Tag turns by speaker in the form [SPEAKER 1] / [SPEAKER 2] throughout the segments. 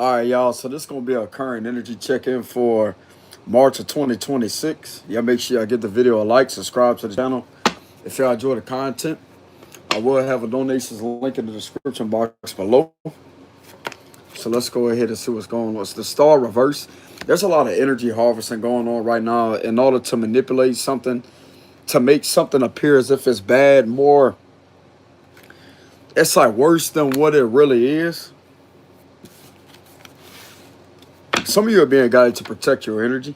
[SPEAKER 1] All right, y'all. So this is gonna be a current energy check-in for March of 2026. Y'all make sure y'all give the video a like, subscribe to the channel. If y'all enjoy the content, I will have a donations link in the description box below. So let's go ahead and see what's going on. It's the star reverse. There's a lot of energy harvesting going on right now in order to manipulate something, to make something appear as if it's bad, more, it's like worse than what it really is. Some of you are being guided to protect your energy.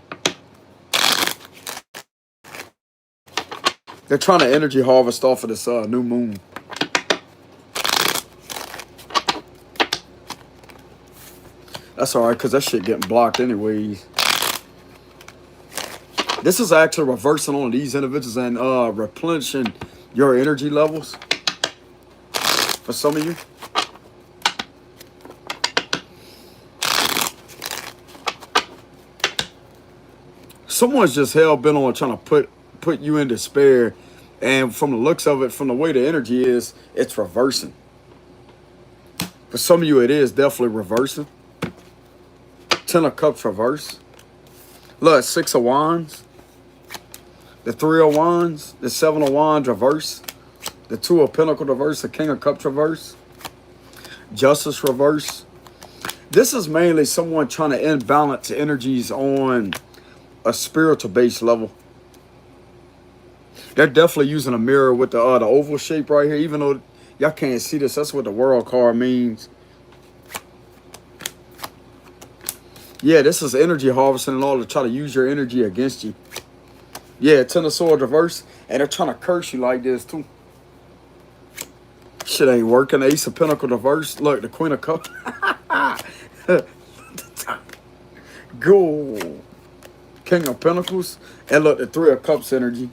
[SPEAKER 1] They're trying to energy harvest off of this new moon. That's all right, because that shit getting blocked anyways. This is actually reversing on these individuals and replenishing your energy levels for some of you. Someone's just hell-bent on trying to put you in despair. And from the looks of it, from the way the energy is, it's reversing. For some of you, it is definitely reversing. 10 of Cups reverse. Look, 6 of Wands. The 3 of Wands. The 7 of Wands reverse. The 2 of Pentacles reverse. The King of Cups reverse. Justice reverse. This is mainly someone trying to imbalance energies on a spiritual base level. They're definitely using a mirror with the oval shape right here. Even though y'all can't see this, that's what the World card means. Yeah, this is energy harvesting in order to try to use your energy against you. Yeah, 10 of Swords reverse. And they're trying to curse you like this too. Shit ain't working. The Ace of Pentacles reverse. Look, the Queen of Cups. Go. King of Pentacles. And look, the 3 of Cups energy.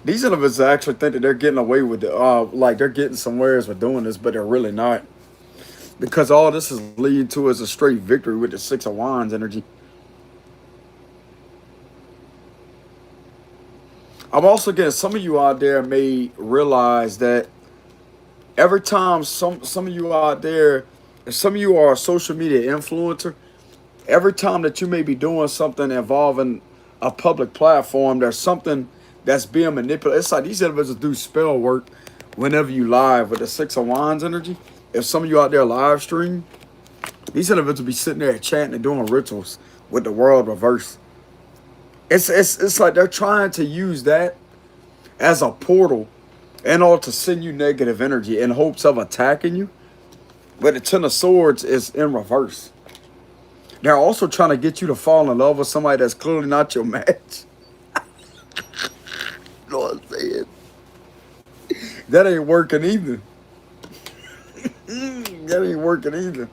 [SPEAKER 1] These individuals actually think that they're getting away with it. Like they're getting somewheres with doing this, but they're really not. Because all this is leading to is a straight victory with the 6 of Wands energy. I'm also getting some of you out there may realize that every time some of you out there, if some of you are a social media influencer, every time that you may be doing something involving a public platform, there's something that's being manipulated. It's like these individuals do spell work whenever you live with the 6 of Wands energy. If some of you out there live stream, these individuals be sitting there chanting and doing rituals with the world reverse. It's like they're trying to use that as a portal in order to send you negative energy in hopes of attacking you. But the 10 of Swords is in reverse. They're also trying to get you to fall in love with somebody that's clearly not your match. You know what I'm saying? That ain't working either. That ain't working either.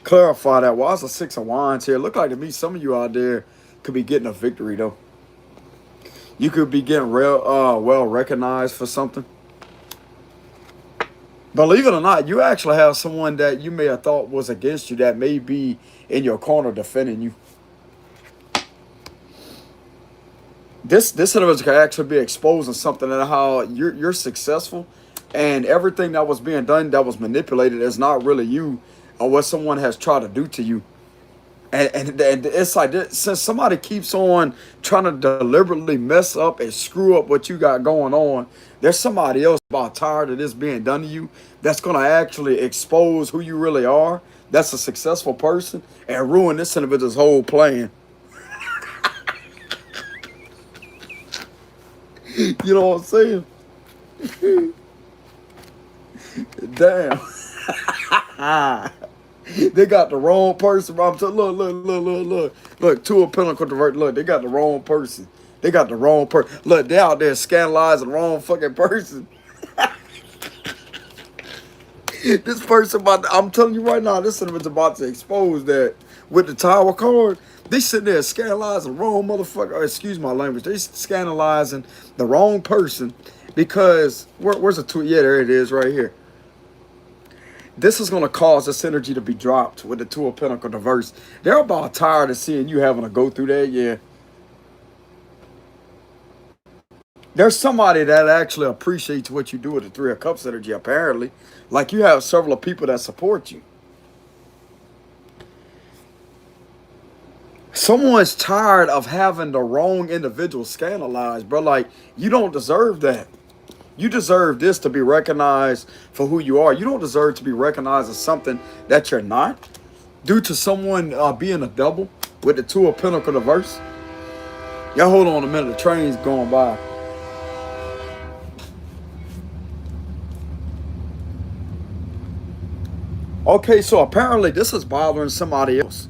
[SPEAKER 1] Clarify that. Why is the 6 of Wands here? Look like to me some of you out there could be getting a victory though. You could be getting well recognized for something. Believe it or not, you actually have someone that you may have thought was against you that may be in your corner defending you. This individual could actually be exposing something and how you're successful, and everything that was being done that was manipulated is not really you or what someone has tried to do to you. And it's like this, since somebody keeps on trying to deliberately mess up and screw up what you got going on, there's somebody else about tired of this being done to you that's going to actually expose who you really are. That's a successful person and ruin this individual's whole plan. You know what I'm saying? Damn. They got the wrong person. I'm telling, look. 2 of Pentacles divert. Look, they got the wrong person. They got the wrong person. Look, they out there scandalizing the wrong fucking person. This person about to, I'm telling you right now, this is about to expose that with the Tower card. They sitting there scandalizing the wrong motherfucker. Excuse my language. They scandalizing the wrong person because where's the 2? Yeah, there it is right here. This is going to cause this energy to be dropped with the 2 of Pentacles reverse. They're about tired of seeing you having to go through that. Yeah. There's somebody that actually appreciates what you do with the Three of Cups energy, apparently. Like you have several people that support you. Someone's tired of having the wrong individual scandalized, bro. Like, you don't deserve that. You deserve this to be recognized for who you are. You don't deserve to be recognized as something that you're not. Due to someone being a double with the Two of Pentacles reverse. Y'all hold on a minute. The train's going by. Okay, so apparently this is bothering somebody else.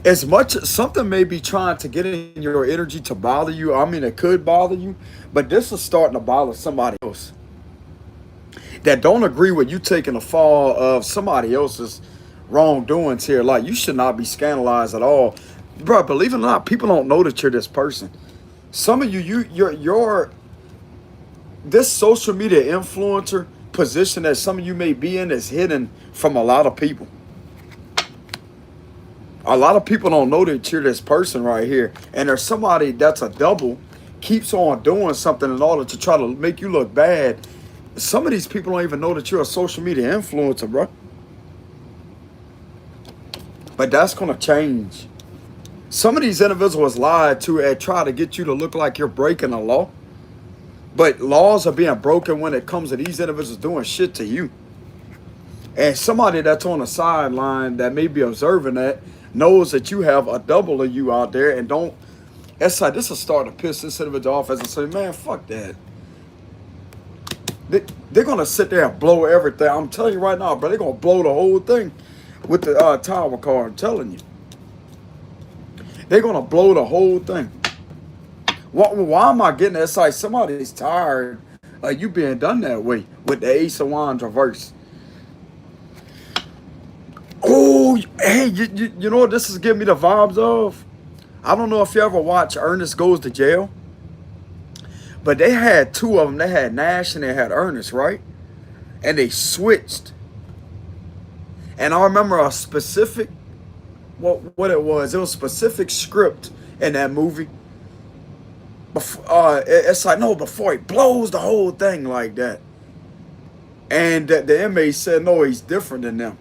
[SPEAKER 1] As much as something may be trying to get in your energy to bother you, I mean, it could bother you, but this is starting to bother somebody else that don't agree with you taking the fall of somebody else's wrongdoings here. Like, you should not be scandalized at all. Bro, believe it or not, people don't know that you're this person. Some of you're this social media influencer position that some of you may be in is hidden from a lot of people. A lot of people don't know that you're this person right here. And there's somebody that's a double, keeps on doing something in order to try to make you look bad. Some of these people don't even know that you're a social media influencer, bro. But that's going to change. Some of these individuals lied to and try to get you to look like you're breaking the law. But laws are being broken when it comes to these individuals doing shit to you. And somebody that's on the sideline that may be observing that knows that you have a double of you out there and don't. It's like this will start to piss this individual off as I say, man, fuck that. They're going to sit there and blow everything. I'm telling you right now, bro, they're going to blow the whole thing with the Tower card. I'm telling you. They're going to blow the whole thing. Why am I getting that? It's like somebody's tired of you being done that way with the Ace of Wands reverse. Oh, hey, you know what this is giving me the vibes of? I don't know if you ever watch Ernest Goes to Jail. But they had two of them. They had Nash and they had Ernest, right? And they switched. And I remember a specific, what it was. It was a specific script in that movie. It's like, no, before he blows the whole thing like that. And the inmate said, no, he's different than them.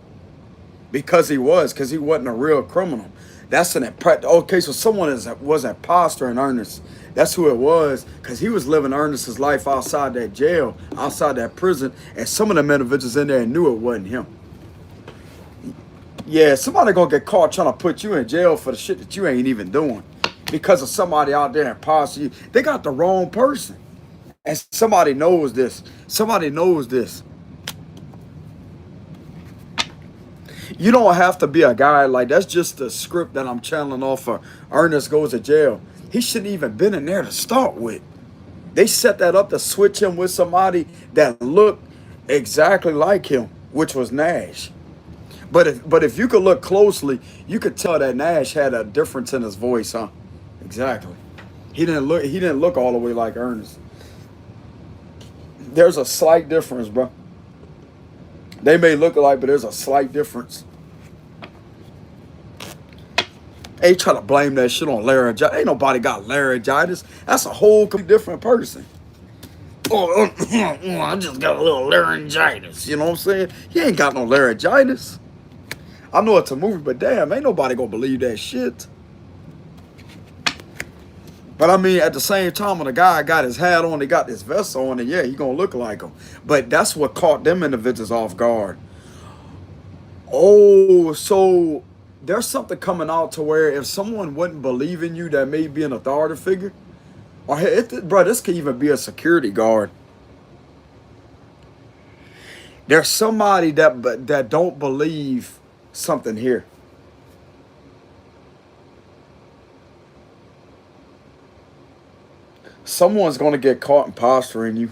[SPEAKER 1] Because he wasn't a real criminal. That's an okay. So someone was an imposter in Ernest. That's who it was, because he was living Ernest's life outside that jail, outside that prison, and some of them individuals in there knew it wasn't him. Yeah, somebody gonna get caught trying to put you in jail for the shit that you ain't even doing, because of somebody out there imposter you. They got the wrong person, and somebody knows this. Somebody knows this. You don't have to be a guy like that's just the script that I'm channeling off for Ernest Goes to Jail. He shouldn't even been in there to start with. They set that up to switch him with somebody that looked exactly like him, which was Nash. But if you could look closely, you could tell that Nash had a difference in his voice, huh? Exactly. He didn't look all the way like Ernest. There's a slight difference, bro. They may look alike, but there's a slight difference. They try to blame that shit on laryngitis. Ain't nobody got laryngitis. That's a whole completely different person. Oh, I just got a little laryngitis. You know what I'm saying? He ain't got no laryngitis. I know it's a movie, but damn, ain't nobody gonna believe that shit. But I mean, at the same time, when a guy got his hat on, he got this vest on, and yeah, he gonna look like him. But that's what caught them individuals off guard. Oh, so there's something coming out to where if someone wouldn't believe in you that may be an authority figure, or bro, this could even be a security guard. There's somebody that don't believe something here. Someone's going to get caught impostering you.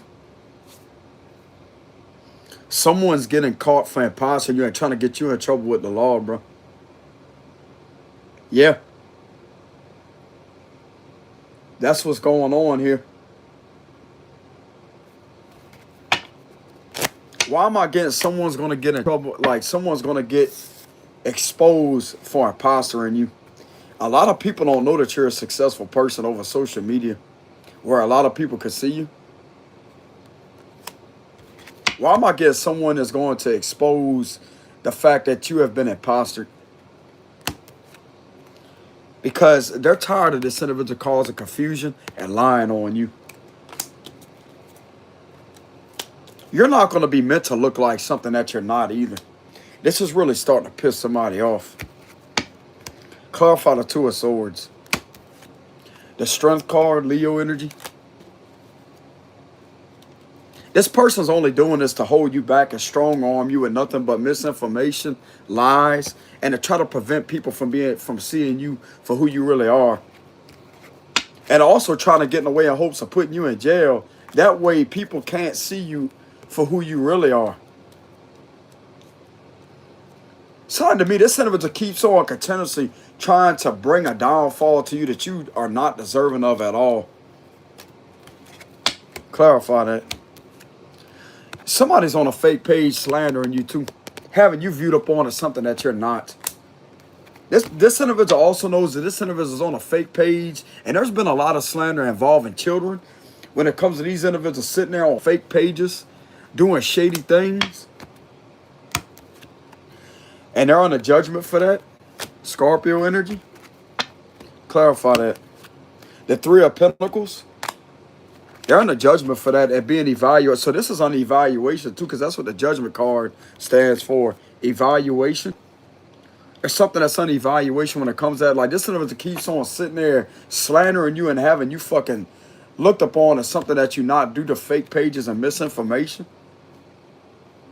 [SPEAKER 1] Someone's getting caught for impostering you and trying to get you in trouble with the law, bro. Yeah. That's what's going on here. Why am I getting someone's going to get in trouble? Like someone's going to get exposed for impostering you. A lot of people don't know that you're a successful person over social media, where a lot of people can see you. Why am I getting someone that's going to expose the fact that you have been impostered? Because they're tired of this individual causing confusion and lying on you. You're not going to be meant to look like something that you're not either. This is really starting to piss somebody off. Clarify the Two of Swords. The Strength card, Leo energy. This person's only doing this to hold you back and strong arm you with nothing but misinformation, lies, and to try to prevent people from seeing you for who you really are. And also trying to get in the way in hopes of putting you in jail. That way people can't see you for who you really are. Something to me, this individual keeps on continuously trying to bring a downfall to you that you are not deserving of at all. Clarify that. Somebody's on a fake page slandering you too, having you viewed up on as something that you're not. This individual also knows that this individual is on a fake page, and there's been a lot of slander involving children when it comes to these individuals sitting there on fake pages, doing shady things. And they're on a judgment for that. Scorpio energy. Clarify that. The Three of Pentacles. They're on a judgment for that and being evaluated. So this is on evaluation too, because that's what the judgment card stands for. Evaluation. There's something that's on evaluation when it comes to that. Like this individual keeps on sitting there slandering you and having you fucking looked upon as something that you not due to fake pages and misinformation.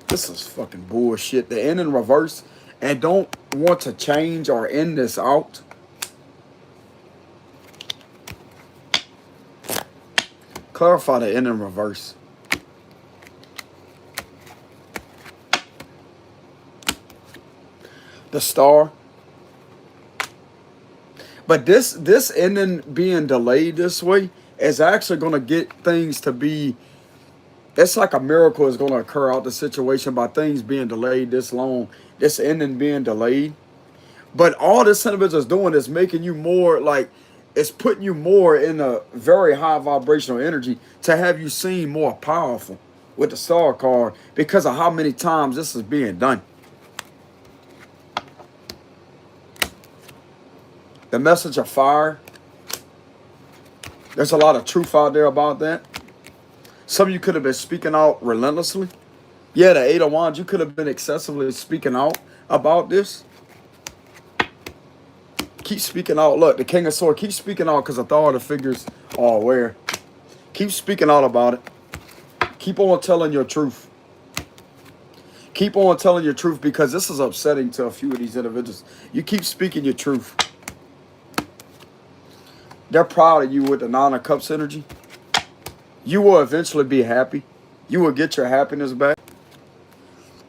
[SPEAKER 1] This is fucking bullshit. The end in reverse. And don't want to change or end this out. Clarify the end in reverse. The Star. But this ending being delayed this way is actually going to get things to be. It's like a miracle is going to occur out the situation by things being delayed this long. This ending being delayed. But all this individual is doing is making you more like, it's putting you more in a very high vibrational energy to have you seem more powerful with the Star card because of how many times this is being done. The Message of Fire. There's a lot of truth out there about that. Some of you could have been speaking out relentlessly. Yeah, the Eight of Wands, you could have been excessively speaking out about this. Keep speaking out. Look, the King of Swords, keep speaking out because authority figures are aware. Keep speaking out about it. Keep on telling your truth. Keep on telling your truth because this is upsetting to a few of these individuals. You keep speaking your truth. They're proud of you with the Nine of Cups energy. You will eventually be happy. You will get your happiness back.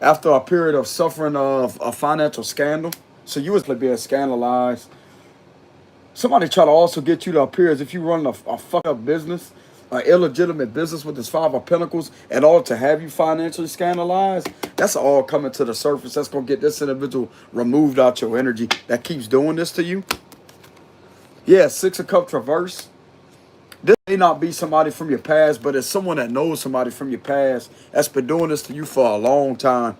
[SPEAKER 1] After a period of suffering of a financial scandal. So you was being scandalized. Somebody try to also get you to appear as if you run a fucked up business, an illegitimate business with this Five of Pentacles, in order to have you financially scandalized. That's all coming to the surface. That's going to get this individual removed out your energy that keeps doing this to you. Yeah, Six of Cups reverse. This may not be somebody from your past, but it's someone that knows somebody from your past that's been doing this to you for a long time.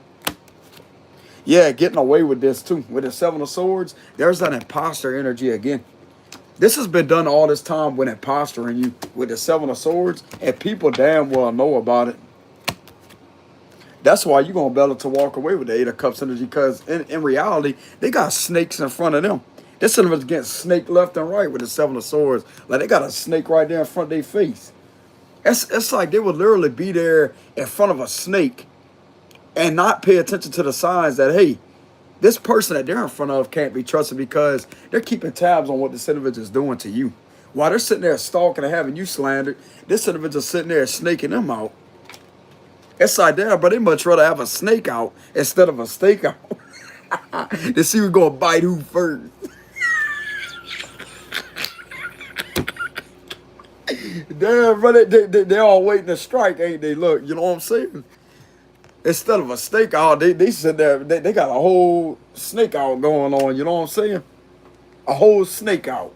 [SPEAKER 1] Yeah, getting away with this too. With the Seven of Swords, there's that imposter energy again. This has been done all this time with impostering you with the Seven of Swords, and people damn well know about it. That's why you're going to be able to walk away with the Eight of Cups energy, because in reality, they got snakes in front of them. This individual's getting snake left and right with the Seven of Swords. Like they got a snake right there in front of their face. It's like they would literally be there in front of a snake and not pay attention to the signs that, hey, this person that they're in front of can't be trusted because they're keeping tabs on what this individual is doing to you. While they're sitting there stalking and having you slandered, this individual's sitting there snaking them out. It's like, damn, bro, they much rather have a snake out instead of a steak out. To see who's going to bite who first. Damn, bro, they all waiting to strike, ain't they? Look, you know what I'm saying? Instead of a snake out, they sit there, they got a whole snake out going on, you know what I'm saying? A whole snake out.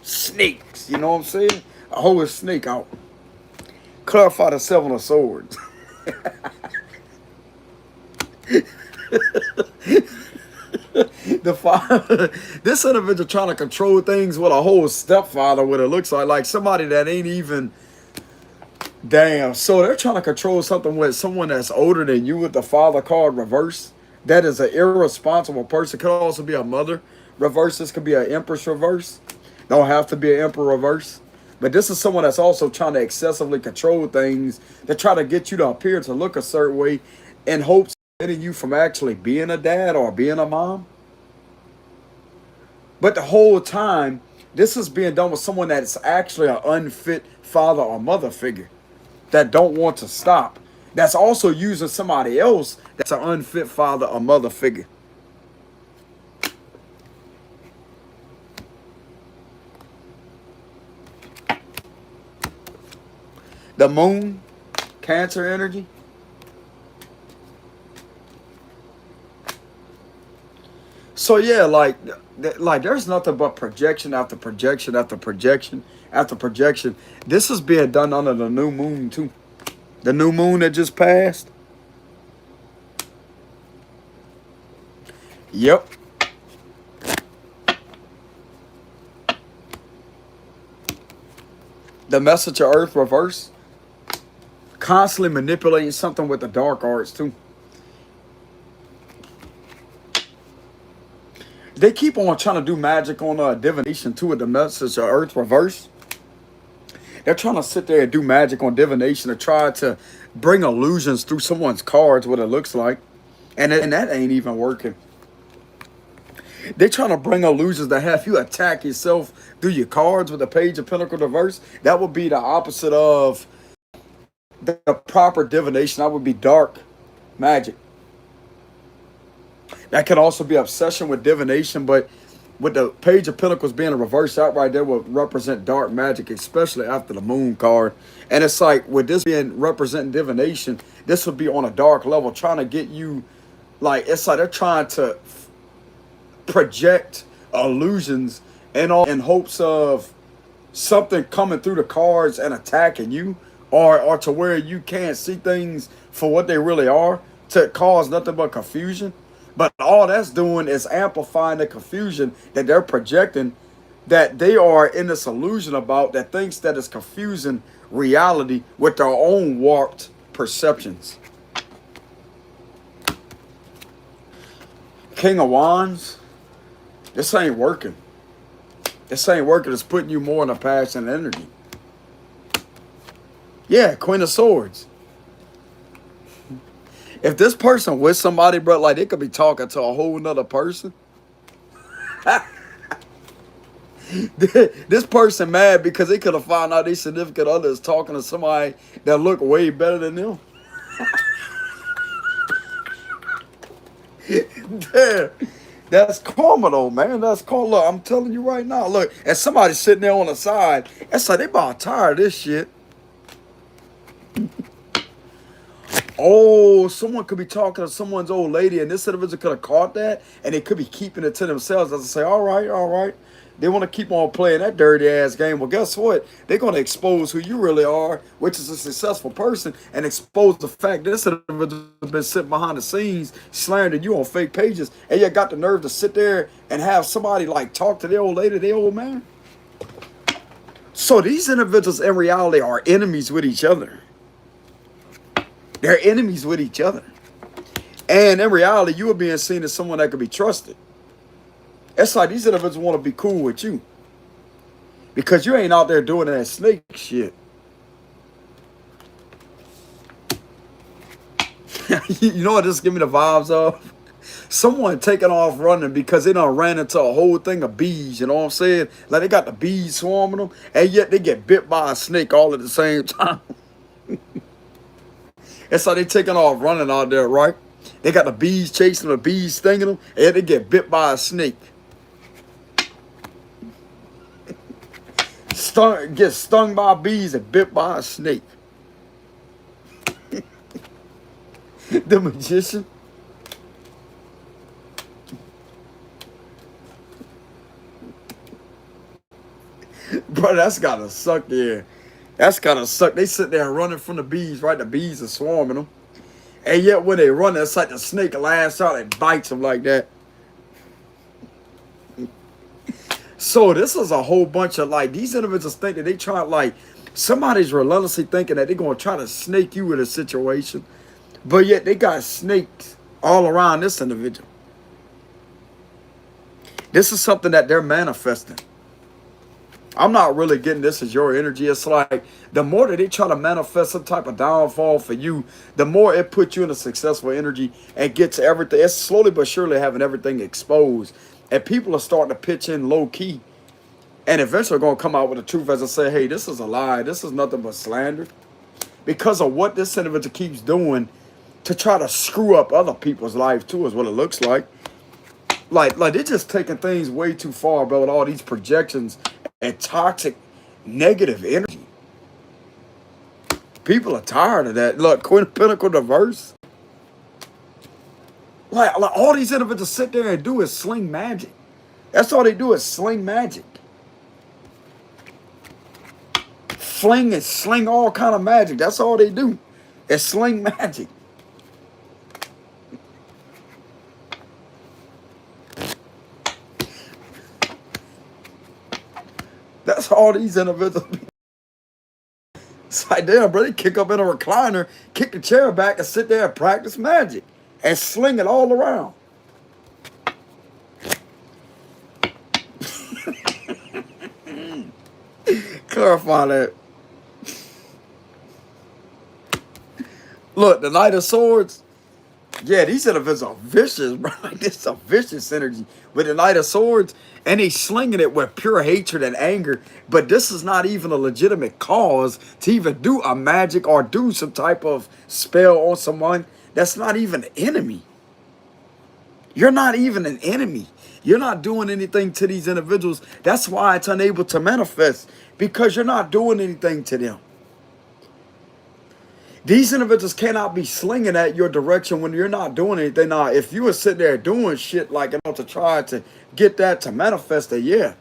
[SPEAKER 1] Snakes, you know what I'm saying? A whole snake out. Clarify the seven of swords. The father, this individual trying to control things with a whole stepfather, what it looks like somebody that ain't even damn. So they're trying to control something with someone that's older than you with the father card reverse. That is an irresponsible person. Could also be a mother reverse. This could be an empress reverse. Don't have to be an emperor reverse. But this is someone that's also trying to excessively control things to try to get you to appear to look a certain way in hopes of preventing you from actually being a dad or being a mom. But the whole time, this is being done with someone that's actually an unfit father or mother figure that don't want to stop. That's also using somebody else that's an unfit father or mother figure. The moon, Cancer energy. So yeah, like there's nothing but projection after projection after projection after projection. This is being done under the new moon too. The new moon that just passed. Yep. The message of Earth reverse. Constantly manipulating something with the dark arts too. They keep on trying to do magic on divination too with the message of Earth reverse. They're trying to sit there and do magic on divination to try to bring illusions through someone's cards, what it looks like. And that ain't even working. They're trying to bring illusions that have you attack yourself through your cards with the Page of Pentacles reverse. That would be the opposite of the proper divination. That would be dark magic. That can also be obsession with divination, but with the Page of Pentacles being a reverse outright, that would represent dark magic, especially after the moon card. And it's like, with this being representing divination, this would be on a dark level, trying to get you, like, it's like they're trying to project illusions and all in hopes of something coming through the cards and attacking you, or to where you can't see things for what they really are, to cause nothing but confusion. But all that's doing is amplifying the confusion that they're projecting, that they are in this illusion about, that thinks that is confusing reality with their own warped perceptions. King of Wands. This ain't working. This ain't working. It's putting you more in a passion and energy. Yeah, Queen of Swords. If this person with somebody, bro, like they could be talking to a whole nother person. This person mad because they could have found out their significant other is talking to somebody that look way better than them. Damn. That's karma though, man. That's karma. Look, I'm telling you right now. Look, and somebody sitting there on the side, that's like they about tired of this shit. Oh, someone could be talking to someone's old lady, and this individual could have caught that, and they could be keeping it to themselves. As I say, all right, all right. They want to keep on playing that dirty ass game. Well, guess what? They're going to expose who you really are, which is a successful person, and expose the fact that this individual has been sitting behind the scenes slandering you on fake pages, and you got the nerve to sit there and have somebody like talk to their old lady, their old man. So these individuals in reality are enemies with each other. They're enemies with each other. And in reality, you are being seen as someone that could be trusted. It's like these individuals want to be cool with you, because you ain't out there doing that snake shit. You know what this give me the vibes of? Someone taking off running because they done ran into a whole thing of bees, you know what I'm saying? Like they got the bees swarming them, and yet they get bit by a snake all at the same time. It's like they taking off running out there, right? They got the bees chasing them, the bees stinging them, and they get bit by a snake. Get stung by bees and bit by a snake. The Magician. Bro, that's gotta suck, yeah. That's gotta suck. They sit there running from the bees, right? The bees are swarming them. And yet when they run, it's like the snake lash out and bites them like that. So this is a whole bunch of like, these individuals think that they try like, somebody's relentlessly thinking that they're gonna try to snake you in a situation. But yet they got snakes all around this individual. This is something that they're manifesting. I'm not really getting this as your energy. It's like the more that they try to manifest some type of downfall for you, the more it puts you in a successful energy and gets everything. It's slowly but surely having everything exposed. And people are starting to pitch in low key. And eventually going to come out with the truth as I say, hey, this is a lie. This is nothing but slander. Because of what this individual keeps doing to try to screw up other people's lives too is what it looks like. Like they're just taking things way too far, bro, with all these projections and toxic negative energy. People are tired of that. Look, Queen of Pinnacle diverse. Like all these individuals sit there and do is sling magic. That's all they do is sling magic. Fling and sling all kind of magic. That's all they do. Is sling magic. That's all these individuals. It's like, damn, bro, they kick up in a recliner, kick the chair back, and sit there and practice magic. And sling it all around. Clarify that. Look, the Knight of Swords. Yeah, these individuals are vicious, bro. Like, this is a vicious energy with the Knight of Swords. And they slinging it with pure hatred and anger. But this is not even a legitimate cause to even do a magic or do some type of spell on someone that's not even an enemy. You're not even an enemy. You're not doing anything to these individuals. That's why it's unable to manifest. Because you're not doing anything to them. These individuals cannot be slinging at your direction when you're not doing anything. Now, if you were sitting there doing shit like, to try to get that to manifest it, yeah.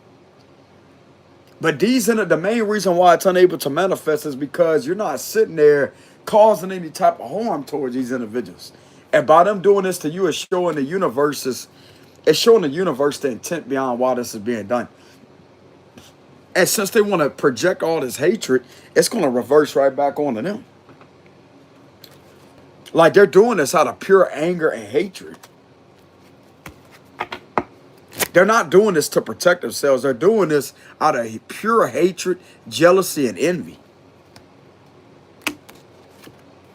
[SPEAKER 1] But the main reason why it's unable to manifest is because you're not sitting there causing any type of harm towards these individuals. And by them doing this to you, it's showing the universe the intent beyond why this is being done. And since they want to project all this hatred, it's going to reverse right back onto them. Like they're doing this out of pure anger and hatred. They're not doing this to protect themselves. They're doing this out of pure hatred, jealousy, and envy.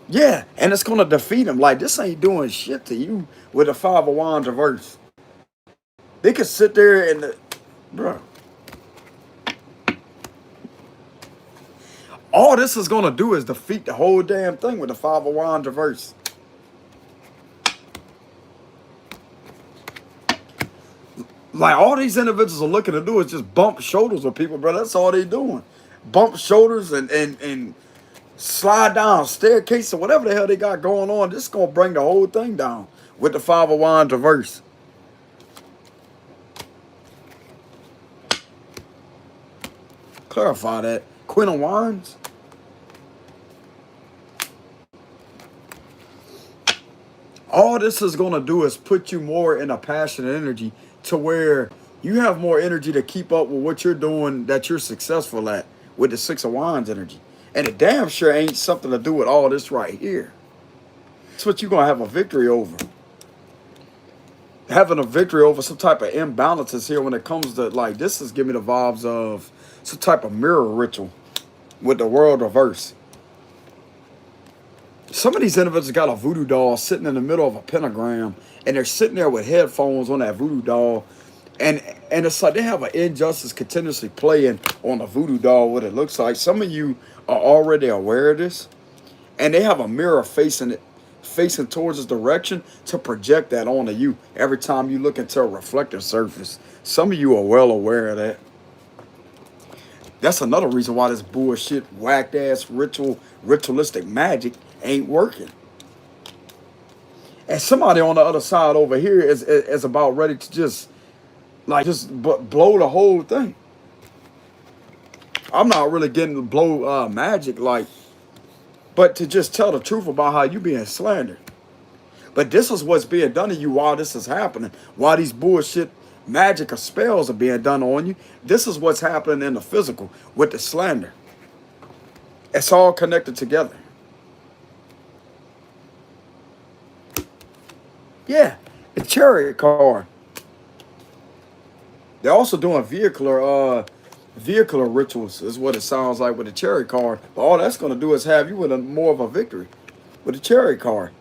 [SPEAKER 1] Yeah, and it's going to defeat them. Like, this ain't doing shit to you with a Five of Wands reverse. They could sit there and, bro. All this is going to do is defeat the whole damn thing with the Five of Wands reverse. Like, all these individuals are looking to do is just bump shoulders with people, bro. That's all they doing. Bump shoulders and slide down staircase or whatever the hell they got going on. This is going to bring the whole thing down with the Five of Wands reverse. Clarify that. Queen of Wands. All this is going to do is put you more in a passionate energy to where you have more energy to keep up with what you're doing that you're successful at with the Six of Wands energy. And it damn sure ain't something to do with all this right here. It's what you're going to have a victory over. Having a victory over some type of imbalances here when it comes to, like, this is giving me the vibes of some type of mirror ritual with the world reverse. Some of these individuals got a voodoo doll sitting in the middle of a pentagram, and they're sitting there with headphones on that voodoo doll, and it's like they have an injustice continuously playing on the voodoo doll, what it looks like. Some of you are already aware of this, and they have a mirror facing towards this direction to project that onto you every time you look into a reflective surface. Some of you are well aware of that. That's another reason why this bullshit, whacked ass ritualistic magic ain't working. And somebody on the other side over here is about ready to just blow the whole thing. I'm not really getting to blow magic, like, but to just tell the truth about how you being slandered. But this is what's being done to you while this is happening. While these bullshit magic or spells are being done on you, this is what's happening in the physical with the slander. It's all connected together. Yeah, the chariot card. They're also doing vehicular rituals, is what it sounds like with the chariot card. But all that's going to do is have you with more of a victory with the chariot card.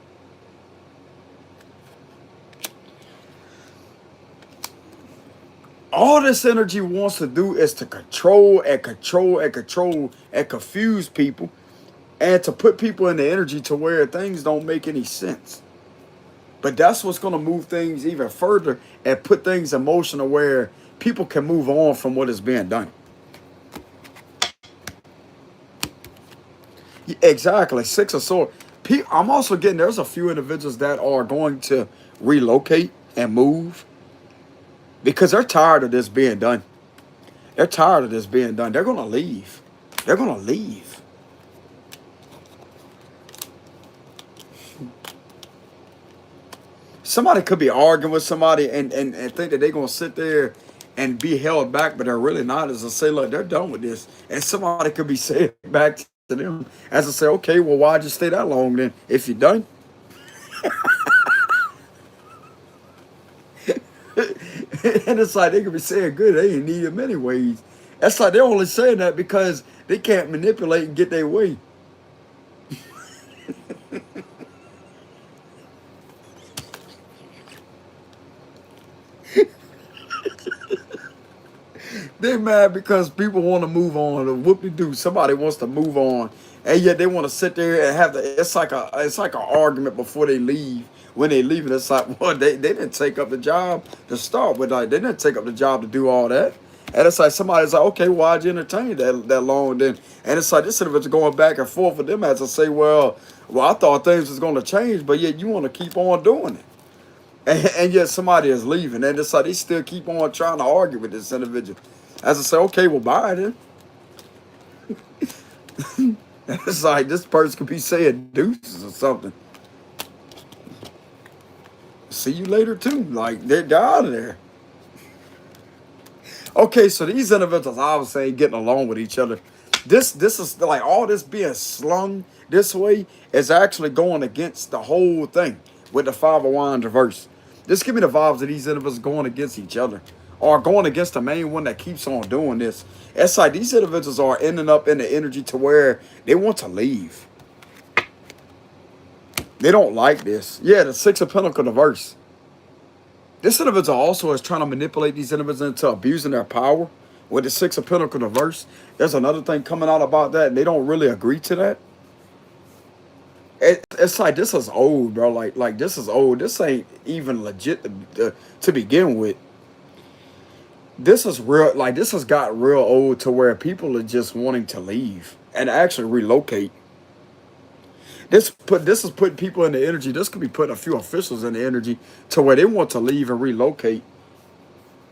[SPEAKER 1] All this energy wants to do is to control and control and control and confuse people, and to put people in the energy to where things don't make any sense. But that's what's going to move things even further and put things emotional where people can move on from what is being done. Exactly. Six of Swords. I'm also getting there's a few individuals that are going to relocate and move because they're tired of this being done. They're tired of this being done. They're going to leave. They're going to leave. Somebody could be arguing with somebody and think that they're going to sit there and be held back, but they're really not. As I say, look, they're done with this. And somebody could be saying back to them as I say, okay, well, why'd you stay that long then if you're done? And it's like they could be saying good, they ain't need them anyways. That's like they're only saying that because they can't manipulate and get their way. They're mad because people want to move on. Or whoop-de-doo, somebody wants to move on, and yet they want to sit there and have the. It's like an argument before they leave. When they leave, it's like, well, they didn't take up the job to start with. Like they didn't take up the job to do all that. And it's like somebody's like, okay, why'd you entertain that long then? And it's like this individual going back and forth with them as I say, well, I thought things was going to change, but yet you want to keep on doing it. And yet somebody is leaving, and it's like they still keep on trying to argue with this individual. As I say, okay, well, bye then. It's like this person could be saying deuces or something. See you later too. Like they're out of there. Okay, so these individuals, I was saying, getting along with each other. This is like all this being slung this way is actually going against the whole thing with the Five of Wands reverse. This give me the vibes that these individuals going against each other or going against the main one that keeps on doing this. It's like these individuals are ending up in the energy to where they want to leave. They don't like this. Yeah, the Six of Pentacles reverse. This individual also is trying to manipulate these individuals into abusing their power with the Six of Pentacles reverse. There's another thing coming out about that, and they don't really agree to that. It's like this is old, bro. Like this is old. This ain't even legit to begin with. This is real. Like this has got real old to where people are just wanting to leave and actually relocate. This is putting people in the energy. This could be putting a few officials in the energy to where they want to leave and relocate.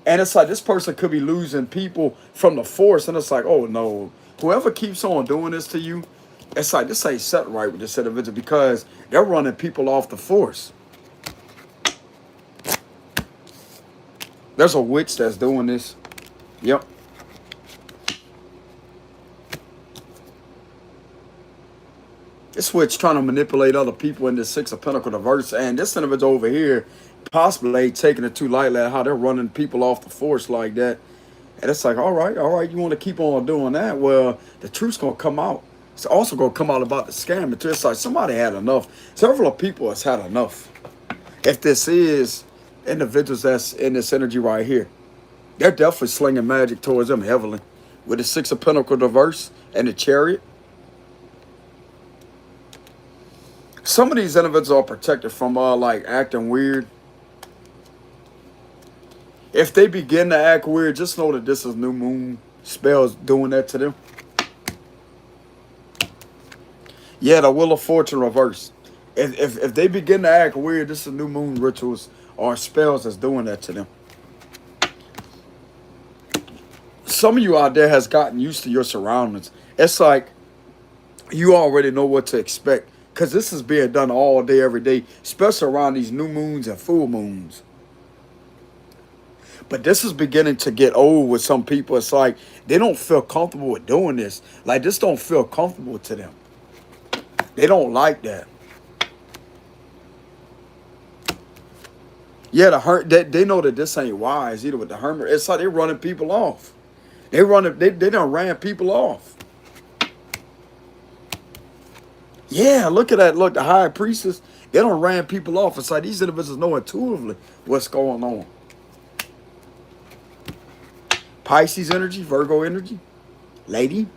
[SPEAKER 1] And it's like this person could be losing people from the force. And it's like, oh no, whoever keeps on doing this to you, it's like this ain't set right with this individual because they're running people off the force. There's a witch that's doing this. Yep. This witch trying to manipulate other people in the Six of Pentacles reverse. And this individual over here possibly ain't taking it too lightly at how they're running people off the force like that. And it's like, all right, you want to keep on doing that? Well, the truth's going to come out. It's also going to come out about the scam. It's like somebody had enough. Several people has had enough. If this is individuals that's in this energy right here, they're definitely slinging magic towards them heavily. With the Six of Pentacles reverse and the Chariot. Some of these individuals are protected from like acting weird. If they begin to act weird, just know that this is new moon spells doing that to them. Yeah, the Wheel of Fortune reverse. If they begin to act weird, this is new moon rituals or spells that's doing that to them. some of you out there has gotten used to your surroundings. It's like you already know what to expect because this is being done all day, every day, especially around these new moons and full moons. But this is beginning to get old with some people. It's like they don't feel comfortable with doing this. Like this don't feel comfortable to them. They don't like that. Yeah, they know that this ain't wise either with the hermit. It's like they running people off. They done ran people off. Yeah, look at that. Look, the high priestess, they done ran people off. It's like these individuals know intuitively what's going on. Pisces energy, Virgo energy, lady.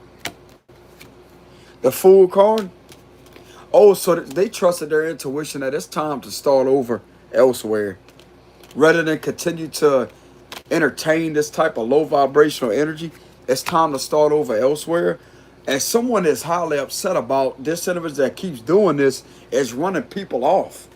[SPEAKER 1] The Fool card. Oh, so they trusted their intuition that it's time to start over elsewhere. Rather than continue to entertain this type of low vibrational energy, it's time to start over elsewhere. And someone is highly upset about this individual that keeps doing this is running people off.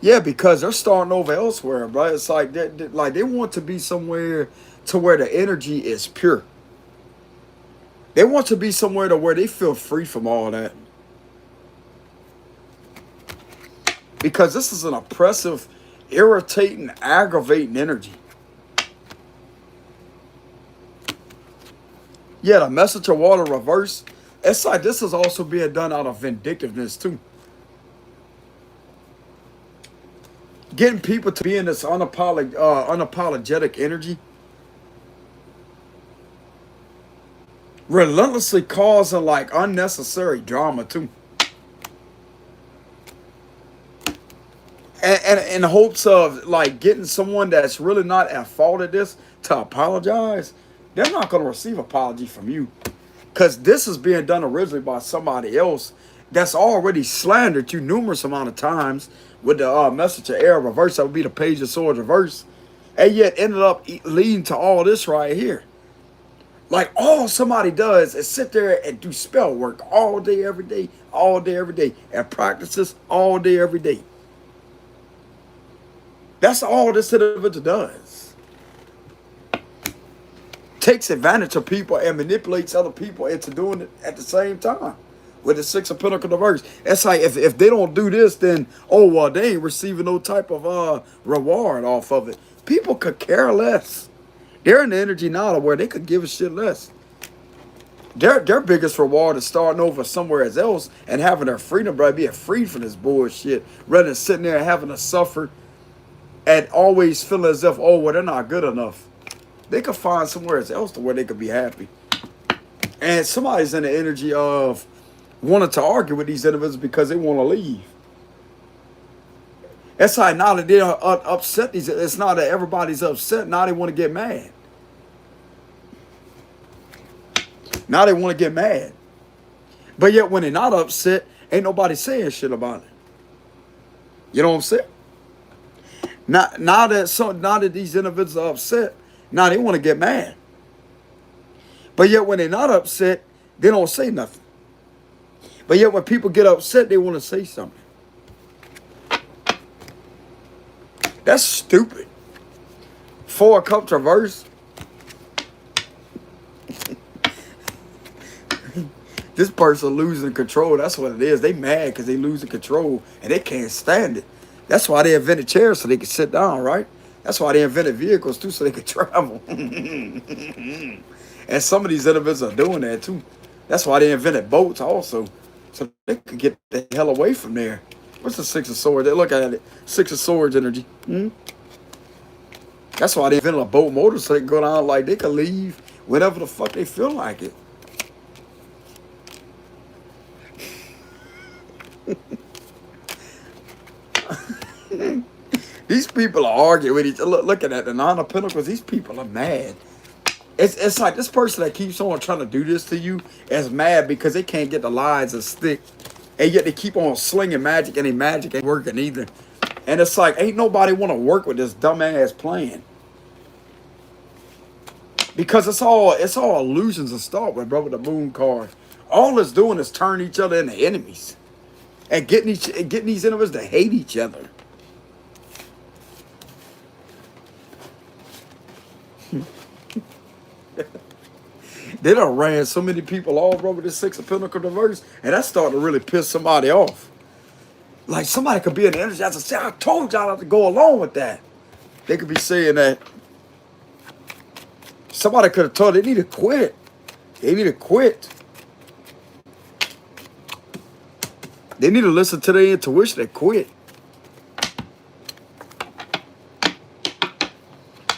[SPEAKER 1] Yeah, because they're starting over elsewhere, bro. It's like they want to be somewhere to where the energy is pure. They want to be somewhere to where they feel free from all that. Because this is an oppressive, irritating, aggravating energy. Yeah, the message of water reverse. It's like this is also being done out of vindictiveness too. Getting people to be in this unapologetic energy. Relentlessly causing like unnecessary drama too. And in hopes of like getting someone that's really not at fault at this to apologize. They're not going to receive apology from you. Because this is being done originally by somebody else that's already slandered you numerous amount of times with the message of error reverse. That would be the Page of Swords reverse. And yet ended up leading to all this right here. Like all somebody does is sit there and do spell work all day, every day, all day, every day. And practices all day, every day. That's all this individual does. Takes advantage of people and manipulates other people into doing it at the same time. With the Six of Pentacles reverse. It's like if they don't do this, then, oh, well, they ain't receiving no type of reward off of it. People could care less. They're in the energy now where they could give a shit less. Their biggest reward is starting over somewhere else and having their freedom, bro, being free from this bullshit. Rather than sitting there and having to suffer and always feeling as if, oh, well, they're not good enough. They could find somewhere else to where they could be happy. And somebody's in the energy of wanting to argue with these individuals because they want to leave. It's like now that they're upset, it's not that everybody's upset. Now they want to get mad. Now they want to get mad. But yet when they're not upset, ain't nobody saying shit about it. You know what I'm saying? Now that these individuals are upset, now they want to get mad. But yet when they're not upset, they don't say nothing. But yet when people get upset, they want to say something. That's stupid. Four of Cups reverse. This person losing control. That's what it is. They mad because they losing control and they can't stand it. That's why they invented chairs so they could sit down, right? That's why they invented vehicles too, so they could travel. And some of these individuals are doing that too. That's why they invented boats also, so they could get the hell away from there. What's the Six of Swords? They look at it. Six of Swords energy. That's why they invented a boat motor so they can go down like they can leave whenever the fuck they feel like it. These people are arguing with each other. Looking at the Nine of Pentacles, these people are mad. It's like this person that keeps on trying to do this to you is mad because they can't get the lies to stick. And yet they keep on slinging magic and their magic ain't working either. And it's like, ain't nobody want to work with this dumbass plan. Because it's all illusions to start with, bro, with the Moon card. All it's doing is turn each other into enemies. And getting these individuals to hate each other. They done ran so many people all over the Six of Pentacles reverse, and that started to really piss somebody off. Like somebody could be in the energy. As I said, I told y'all not to go along with that. They could be saying that. Somebody could have told they need to quit. They need to quit. They need to listen to their intuition and quit.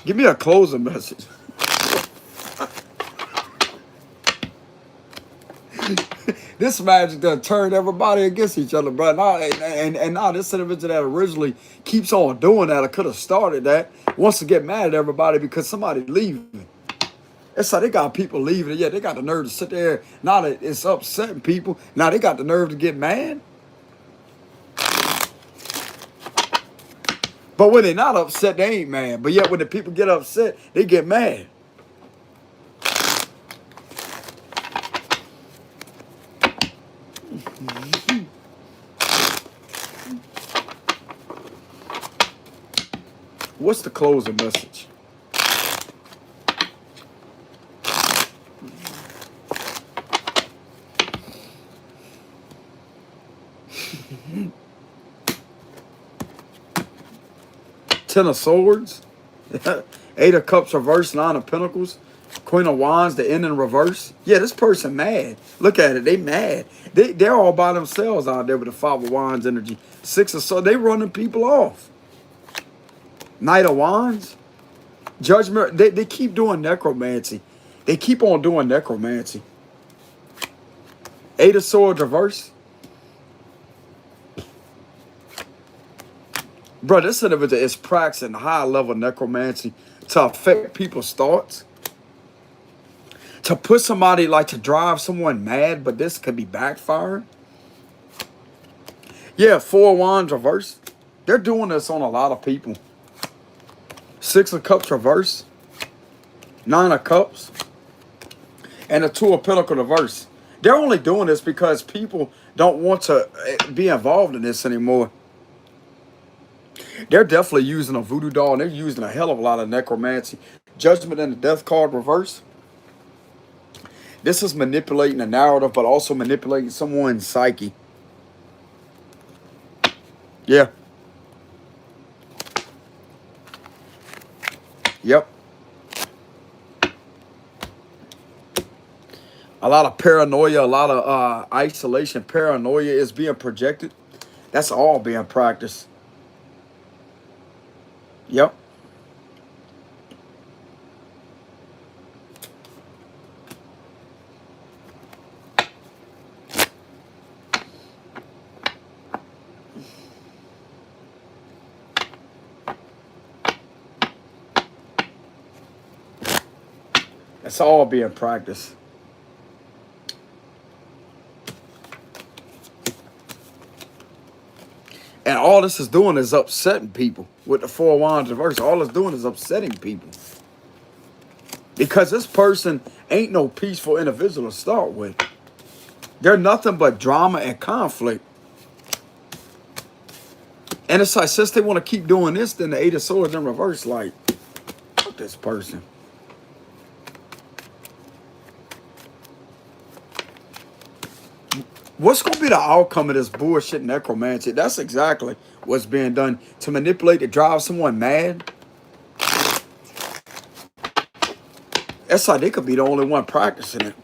[SPEAKER 1] Give me a closing message. This magic done turned everybody against each other, bro. Now, and now this individual that originally keeps on doing that, I could have started that, wants to get mad at everybody because somebody leaving. It's like they got people leaving. Yeah, they got the nerve to sit there. Now that it's upsetting people, now they got the nerve to get mad. But when they're not upset, they ain't mad. But yet when the people get upset, they get mad. What's the closing message? Ten of Swords, Eight of Cups reverse, Nine of Pentacles, Queen of Wands, the end in reverse. Yeah, this person mad. Look at it, they mad. They're all by themselves out there with the Five of Wands energy. Six of Swords, they running people off. Knight of Wands, Judgment. They keep doing necromancy. They keep on doing necromancy. Eight of Swords reverse. Bro, this individual is practicing high-level necromancy to affect people's thoughts. To put somebody, like to drive someone mad, but this could be backfiring. Yeah, Four of Wands reverse. They're doing this on a lot of people. Six of Cups reverse. Nine of Cups. And the Two of Pentacles reverse. They're only doing this because people don't want to be involved in this anymore. They're definitely using a voodoo doll, and they're using a hell of a lot of necromancy. Judgment and the Death card reverse. This is manipulating the narrative, but also manipulating someone's psyche. Yeah. Yep. A lot of paranoia, a lot of isolation. Paranoia is being projected. That's all being practiced. Yep. That's all being practiced. And all this is doing is upsetting people with the Four of Wands reverse. All it's doing is upsetting people. Because this person ain't no peaceful individual to start with. They're nothing but drama and conflict. And it's like, since they want to keep doing this, then the Eight of Swords in reverse, like, fuck this person. What's going to be the outcome of this bullshit necromancy? That's exactly what's being done. To manipulate, to drive someone mad. That's like they could be the only one practicing it.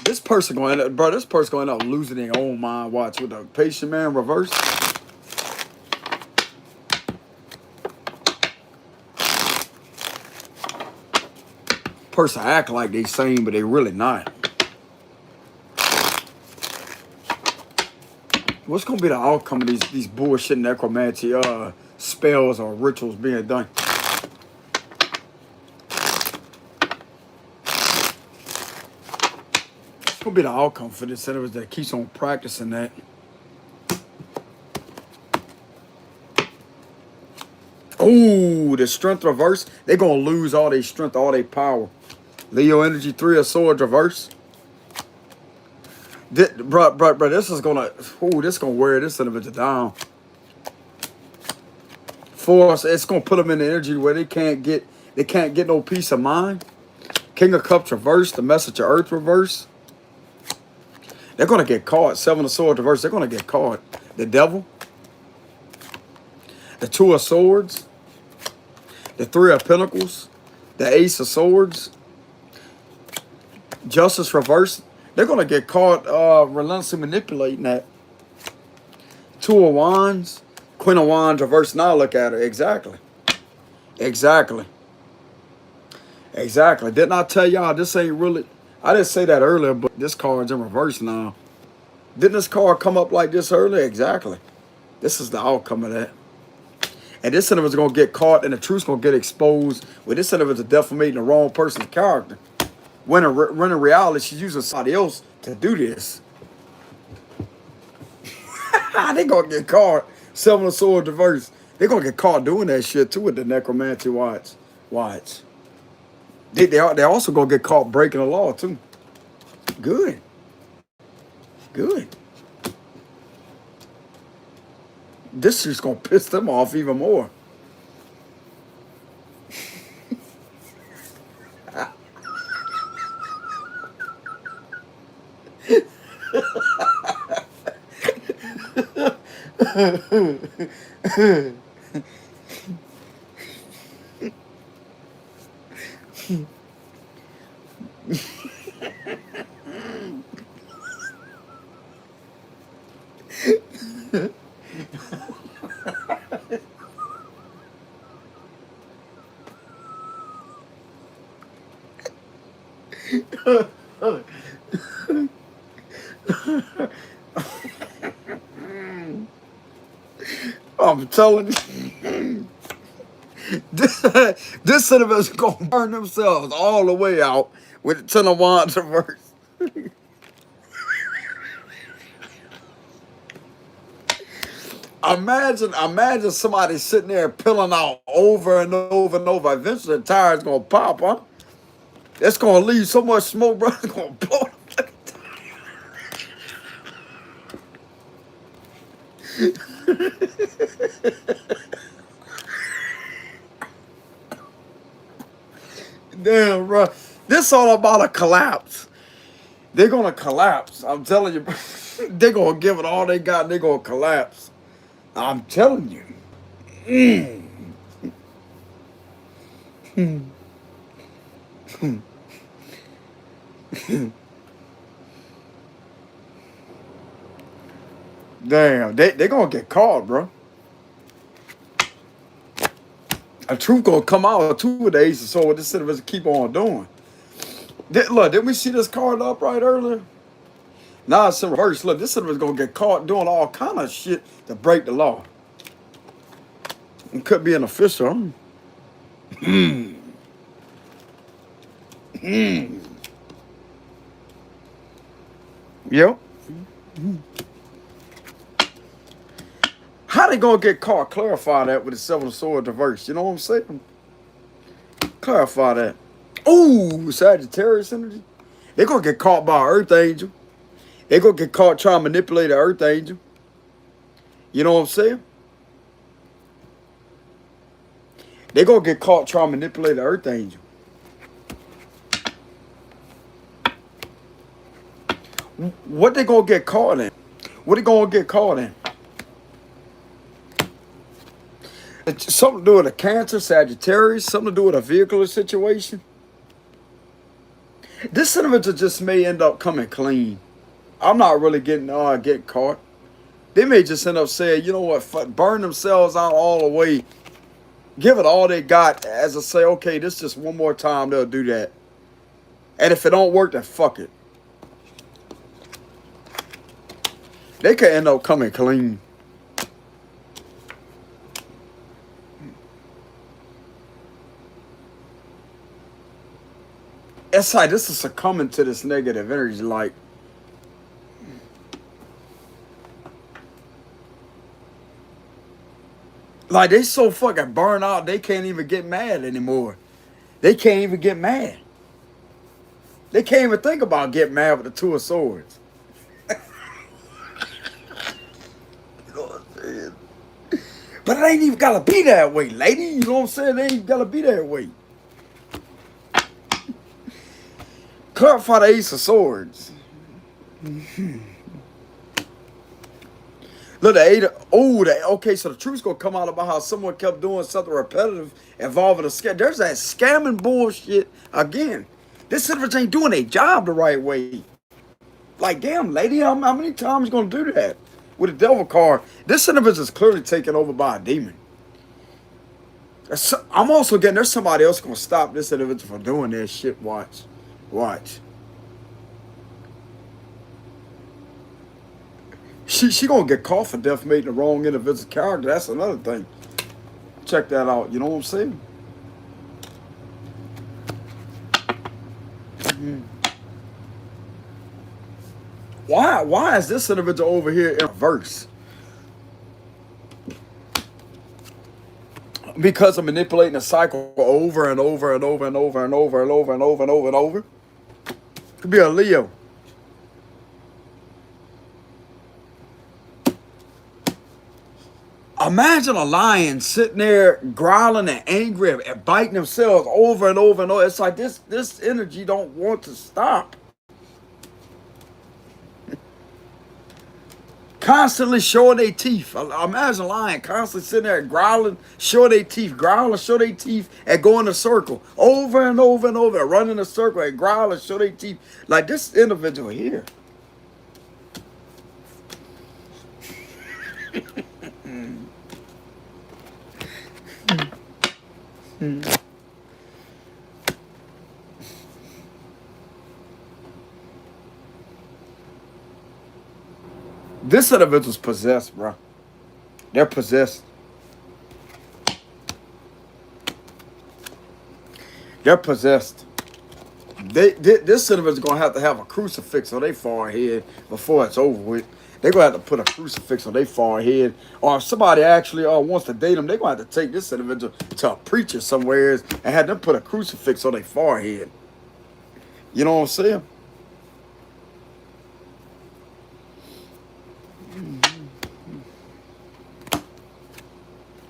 [SPEAKER 1] This person going to, bro, this person going to end up losing their own mind. Watch with the Patient Man reverse. Person act like they sane, but they really not. What's gonna be the outcome of these bullshit necromancy spells or rituals being done? What's gonna be the outcome for this individual that keeps on practicing that? Oh, the Strength reverse. They're gonna lose all their strength, all their power. Leo energy, Three of Swords reverse. Bro, this is gonna, this gonna wear this individual down. Force, it's gonna put them in the energy where they can't get no peace of mind. King of Cups reverse, the message of Earth reverse. They're gonna get caught. Seven of Swords reverse. They're gonna get caught. The Devil, the Two of Swords, the Three of Pentacles, the Ace of Swords, Justice reverse. They're gonna get caught relentlessly manipulating that. Two of Wands, Queen of Wands reverse. Now look at her. Exactly. Didn't I tell y'all this ain't really? I didn't say that earlier, but this card's in reverse now. Didn't this card come up like this earlier? Exactly. This is the outcome of that. And this individual's going to get caught and the truth's going to get exposed. Well, this individual's defamating the wrong person's character. When in reality, she's using somebody else to do this. They going to get caught. Seven of Swords reverse. They're going to get caught doing that shit too with the necromancy. Watch. They also going to get caught breaking the law too. Good. This is going to piss them off even more. I'm telling you, this cinemas gonna burn themselves all the way out with the Ten of Wands reverse. Imagine somebody sitting there peeling out over and over and over. Eventually, the tire's gonna pop, huh? It's gonna leave so much smoke, bro. It's gonna blow the Damn, bro. This all about a collapse. They're gonna collapse. I'm telling you, bro. They're gonna give it all they got and they're gonna collapse. I'm telling you. Damn, they gonna get caught, bro. The truth gonna come out too with the Ace of Swords. What this citizens keep on doing. Look, didn't we see this card up right earlier? Now it's in reverse. Look, this citizen's gonna get caught doing all kind of shit to break the law. It could be an official. Yep. How they gonna get caught? Clarify that with the Seven of Swords reverse. You know what I'm saying? Clarify that. Oh, Sagittarius energy. They're gonna get caught by an Earth Angel. They're gonna get caught trying to manipulate an Earth Angel. You know what I'm saying? They're gonna get caught trying to manipulate an Earth Angel. What they gonna get caught in? What they gonna get caught in? It's something to do with a Cancer, Sagittarius, something to do with a vehicular situation. This individual just may end up coming clean. I'm not really getting caught. They may just end up saying, you know what, burn themselves out all the way. Give it all they got as I say, okay, this just one more time they'll do that. And if it don't work, then fuck it. They could end up coming clean. It's like this is succumbing to this negative energy. Like they so fucking burned out, they can't even get mad anymore. They can't even get mad. They can't even think about getting mad with the Two of Swords. But it ain't even gotta be that way, lady. You know what I'm saying? It ain't gotta be that way. Clarify the Ace of Swords. Look, the eight. Okay. So the truth's gonna come out about how someone kept doing something repetitive involving a scam. There's that scamming bullshit again. This individual ain't doing their job the right way. Like, damn, lady, how many times you gonna do that with a devil card? This individual is clearly taken over by a demon. I'm also getting there's somebody else gonna stop this individual from doing that shit. Watch. She gonna get caught for defamating the wrong individual character. That's another thing. Check that out. You know what I'm saying? Why is this individual over here in reverse? Because of manipulating the cycle over and over and over and over and over and over and over and over and over. Could be a Leo. Imagine a lion sitting there growling and angry and biting themselves over and over and over. It's like this energy don't want to stop. Constantly showing their teeth. Imagine a lion constantly sitting there growling, showing their teeth, growling, show their teeth, and go in a circle over and over and over, running a circle and growling, show their teeth. Like this individual here. This individual's possessed, bro. They're possessed. They're possessed. This individual's gonna have to have a crucifix on their forehead before it's over with. They're gonna have to put a crucifix on their forehead. Or if somebody actually wants to date them, they're gonna have to take this individual to a preacher somewhere and have them put a crucifix on their forehead. You know what I'm saying?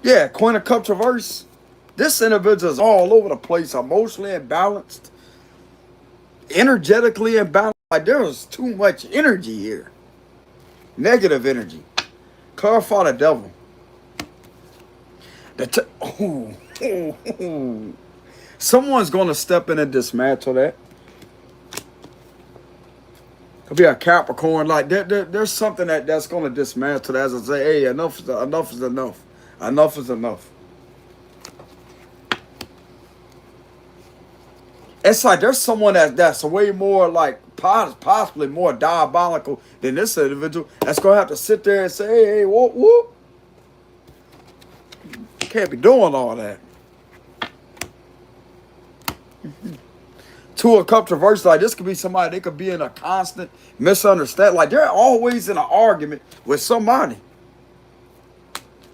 [SPEAKER 1] Yeah, Queen of Cups reverse. This individual is all over the place, emotionally imbalanced, energetically imbalanced. Like there's too much energy here. Negative energy. Clarify the devil. Someone's going to step in and dismantle that. Could be a Capricorn. Like there's something that's going to dismantle that. As I say, hey, enough is enough. Enough is enough. It's like there's someone that's way more like possibly more diabolical than this individual that's gonna have to sit there and say, hey, whoop, whoop. Can't be doing all that. Two of Cups reversed, like this could be somebody, they could be in a constant misunderstanding. Like they're always in an argument with somebody.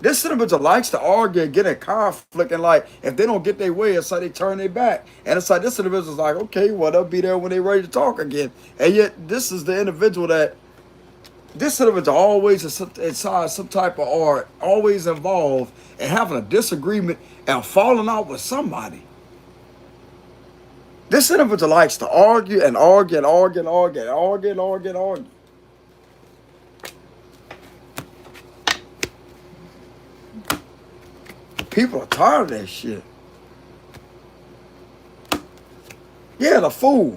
[SPEAKER 1] This individual likes to argue and get in conflict, and like if they don't get their way, it's like they turn their back. And it's like this individual's like, okay, well they'll be there when they're ready to talk again. And yet this is the individual that this individual always is inside some type of art, always involved in having a disagreement and falling out with somebody. This individual likes to argue and argue and argue and argue and argue and argue and argue. People are tired of that shit. Yeah, the fool.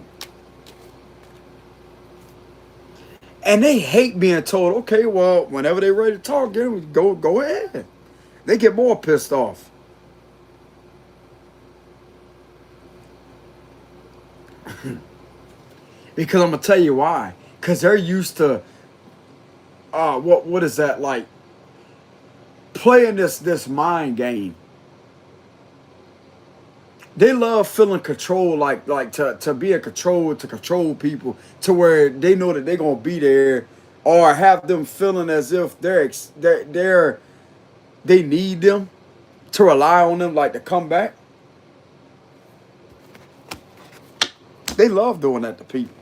[SPEAKER 1] And they hate being told, okay, well, whenever they're ready to talk again, go ahead. They get more pissed off. Because I'm gonna tell you why. Because they're used to what is that like? Playing this mind game. They love feeling control, like to be in control, to control people, to where they know that they're gonna be there, or have them feeling as if they need them to rely on them, like to come back. They love doing that to people.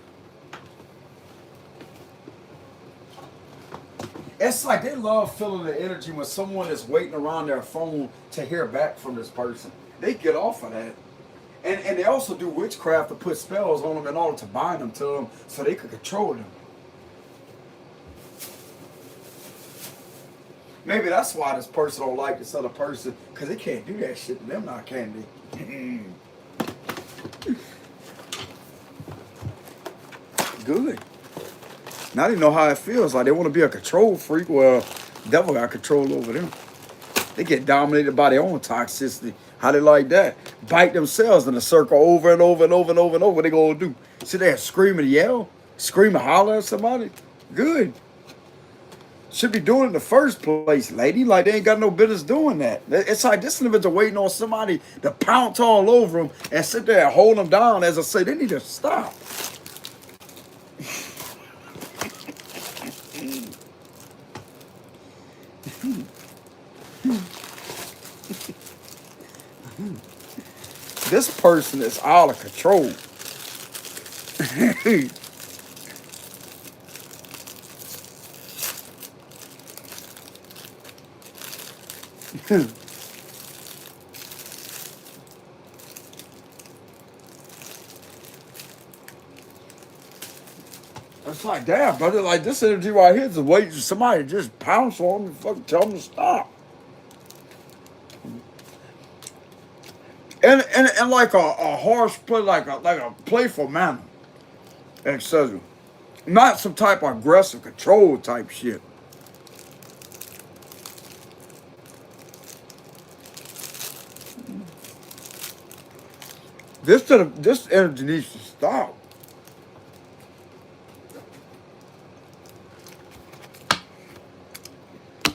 [SPEAKER 1] It's like they love feeling the energy when someone is waiting around their phone to hear back from this person. They get off of that. And they also do witchcraft to put spells on them in order to bind them to them so they could control them. Maybe that's why this person don't like this other person, because they can't do that shit to them now, can they? Good. Now they know how it feels. Like they want to be a control freak. Well, devil got control over them. They get dominated by their own toxicity. How they like that? Bite themselves in a circle over and over and over and over and over. What they gonna do? Sit there and scream and yell? Scream and holler at somebody? Good. Should be doing it in the first place, lady. Like they ain't got no business doing that. It's like this individual waiting on somebody to pounce all over them and sit there and hold them down. As I say, they need to stop. This person is out of control. It's like, damn, brother, like this energy right here is waiting for somebody to just pounce on them and fucking tell them to stop. And like a harsh play, like a playful manner, etc. Not some type of aggressive control type shit. This energy needs to stop.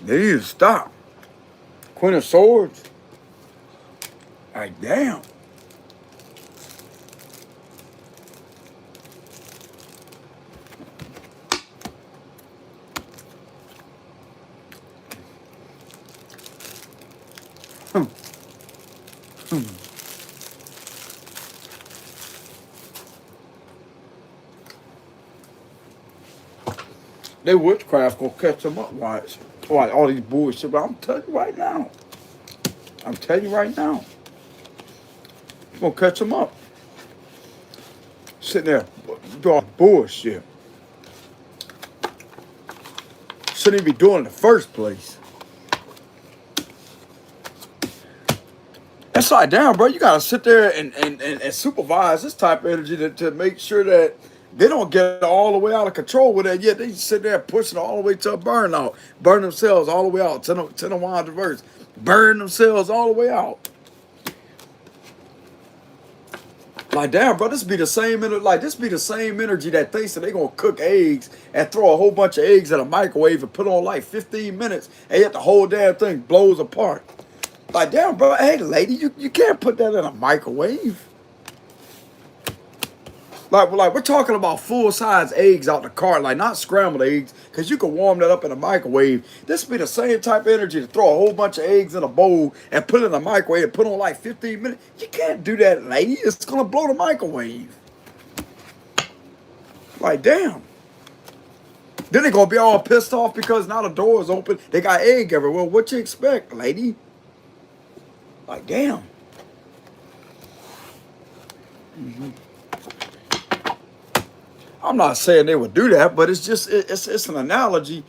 [SPEAKER 1] They need to stop. Queen of Swords. Like, damn. They witchcraft gonna catch them up. Watch. Why all these bullshit? But I'm telling you right now. I'm telling you right now. It's gonna catch them up. Sitting there doing bullshit. Shouldn't even be doing it in the first place. It's like, damn, bro, you gotta sit there and supervise this type of energy to make sure that they don't get all the way out of control with it. Yet they sit there pushing all the way to a burnout, burn themselves all the way out, 10 wild reverse, burn themselves all the way out. Like, damn, bro, this be the same energy that thinks that they gonna cook eggs and throw a whole bunch of eggs in a microwave and put on like 15 minutes, and yet the whole damn thing blows apart. Like, damn, bro, hey, lady, you can't put that in a microwave. Like we're talking about full-size eggs out the carton, like not scrambled eggs, because you can warm that up in a microwave. This be the same type of energy to throw a whole bunch of eggs in a bowl and put it in a microwave and put on like 15 minutes. You can't do that, lady. It's going to blow the microwave. Like, damn. Then they're going to be all pissed off because now the door is open. They got egg everywhere. Well, what you expect, lady? Like, damn. I'm not saying they would do that, but it's just, it's an analogy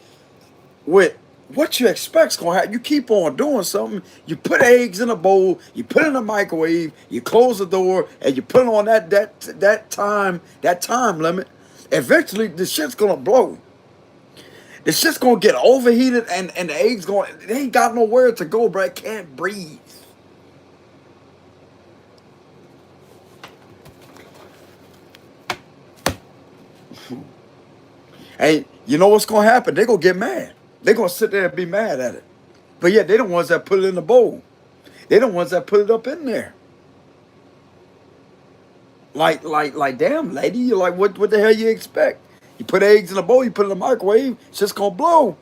[SPEAKER 1] with what you expect's going to happen. You keep on doing something. You put eggs in a bowl, you put it in a microwave, you close the door, and you put it on that time limit. Eventually, the shit's going to blow. The shit's going to get overheated, and the eggs they ain't got nowhere to go, bro. It can't breathe. And you know what's going to happen? They're going to get mad. They're going to sit there and be mad at it. But yet, they're the ones that put it in the bowl. They're the ones that put it up in there. Like, damn, lady, you're like, what the hell you expect? You put eggs in a bowl, you put it in the microwave, it's just going to blow.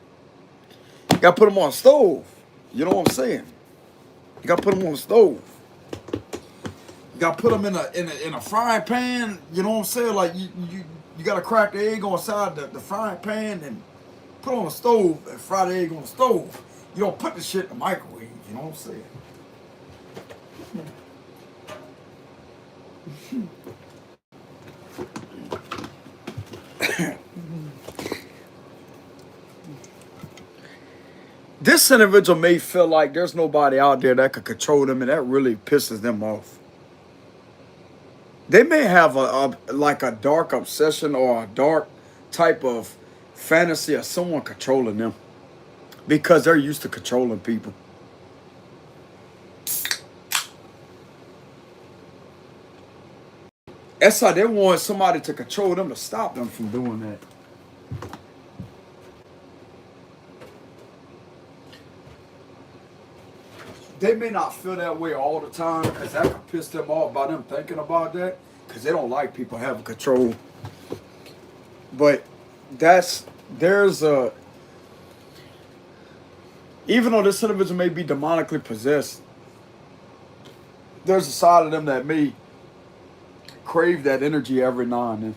[SPEAKER 1] You got to put them on a stove. You know what I'm saying? You got to put them on a stove. You got to put them in a frying pan. You know what I'm saying? Like, you got to crack the egg on the side of the frying pan and put on the stove and fry the egg on the stove. You don't put the shit in the microwave. You know what I'm saying? This individual may feel like there's nobody out there that could control them, and that really pisses them off. They may have like a dark obsession or a dark type of fantasy of someone controlling them because they're used to controlling people. That's how they want somebody to control them to stop them from doing that. They may not feel that way all the time because that can piss them off by them thinking about that because they don't like people having control. But there's a, even though this individual may be demonically possessed, there's a side of them that may crave that energy every now and then.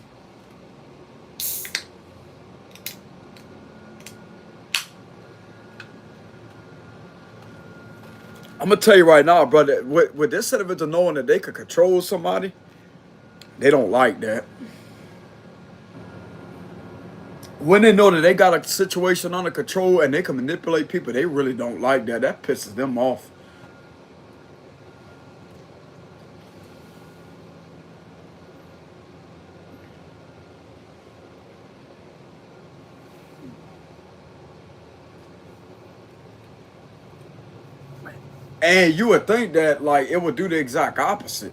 [SPEAKER 1] I'm gonna tell you right now, brother, with this individual knowing that they could control somebody, they don't like that. When they know that they got a situation under control and they can manipulate people, they really don't like that. That pisses them off. And you would think that like it would do the exact opposite.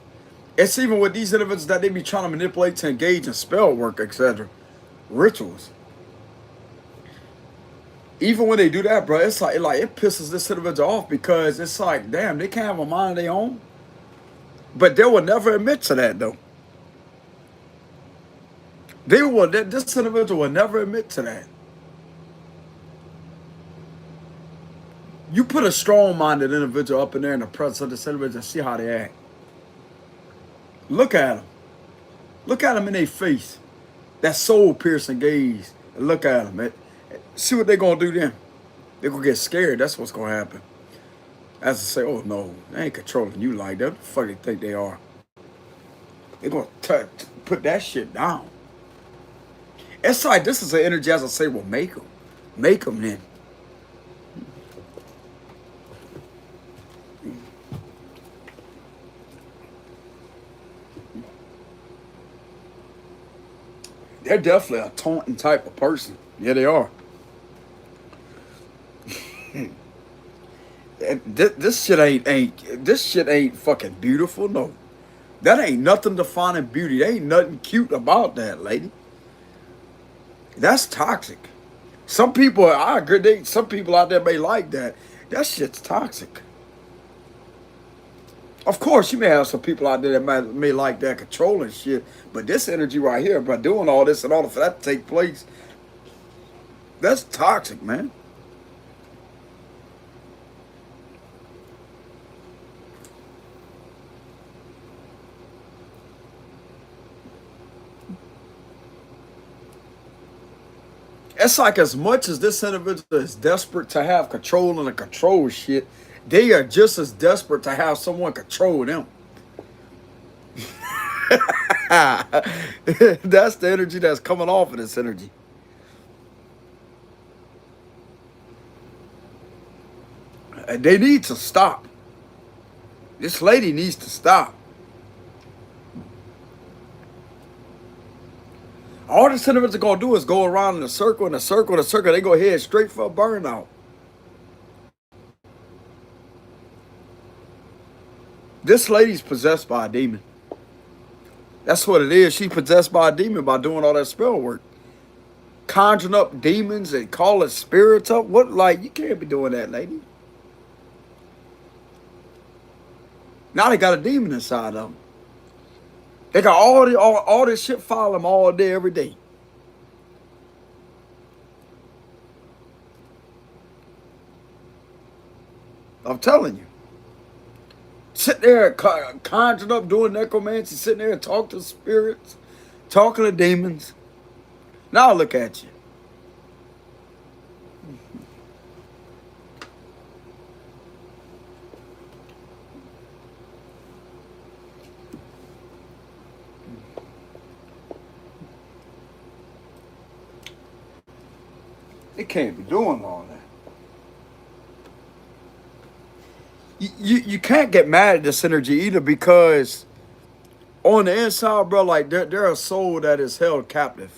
[SPEAKER 1] It's even with these individuals that they be trying to manipulate to engage in spell work, etc. Rituals. Even when they do that, bro, it's like it pisses this individual off because it's like, damn, they can't have a mind of their own. But they will never admit to that though. This individual will never admit to that. You put a strong-minded individual up in there in the presence of this individual and see how they act. Look at them. Look at them in their face. That soul-piercing gaze. Look at them. See what they're going to do then. They're going to get scared. That's what's going to happen. As to say, oh, no, they ain't controlling you like that. What the fuck they think they are? They're going to put that shit down. It's like this is an energy as I say, well, make them. Make them then. They're definitely a taunting type of person. Yeah, they are. This shit ain't fucking beautiful. No, that ain't nothing defining beauty. There ain't nothing cute about that, lady. That's toxic. Some people, I agree. Some people out there may like that. That shit's toxic. Of course, you may have some people out there that may like that controlling shit, but this energy right here, by doing all this in order for that to take place, that's toxic, man. It's like as much as this individual is desperate to have control and to control shit, they are just as desperate to have someone control them. That's the energy that's coming off of this energy. And they need to stop. This lady needs to stop. All this individual is going to do is go around in a circle, in a circle, in a circle. They go head straight for a burnout. This lady's possessed by a demon. That's what it is. She's possessed by a demon by doing all that spell work. Conjuring up demons and calling spirits up. What, like, you can't be doing that, lady. Now they got a demon inside of them. They got all this shit following them all day, every day. I'm telling you. Sit there conjuring up, doing necromancy, sitting there and talk to spirits, talking to demons. Now look at you. They can't be doing all that. You can't get mad at this energy either, because on the inside, bro, like they're a soul that is held captive.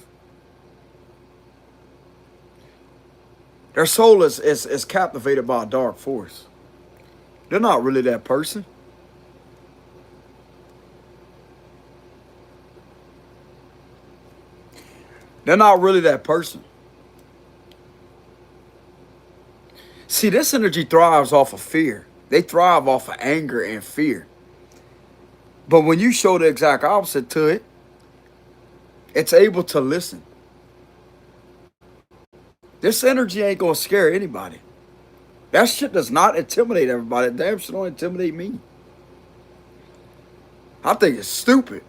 [SPEAKER 1] Their soul is captivated by a dark force. They're not really that person. They're not really that person. See, this energy thrives off of fear. They thrive off of anger and fear. But when you show the exact opposite to it, it's able to listen. This energy ain't gonna scare anybody. That shit does not intimidate everybody. Damn shit don't intimidate me. I think it's stupid.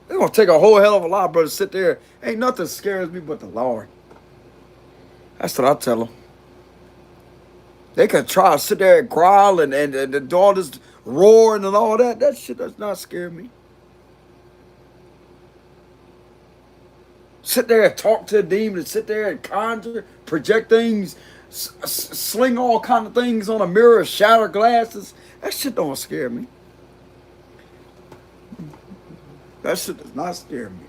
[SPEAKER 1] It's gonna take a whole hell of a lot, bro, to sit there. Ain't nothing scares me but the Lord. That's what I tell them. They can try to sit there and growl and do all this roaring and all that. That shit does not scare me. Sit there and talk to a demon, and sit there and conjure, project things, sling all kind of things on a mirror, shatter glasses. That shit don't scare me. That shit does not scare me.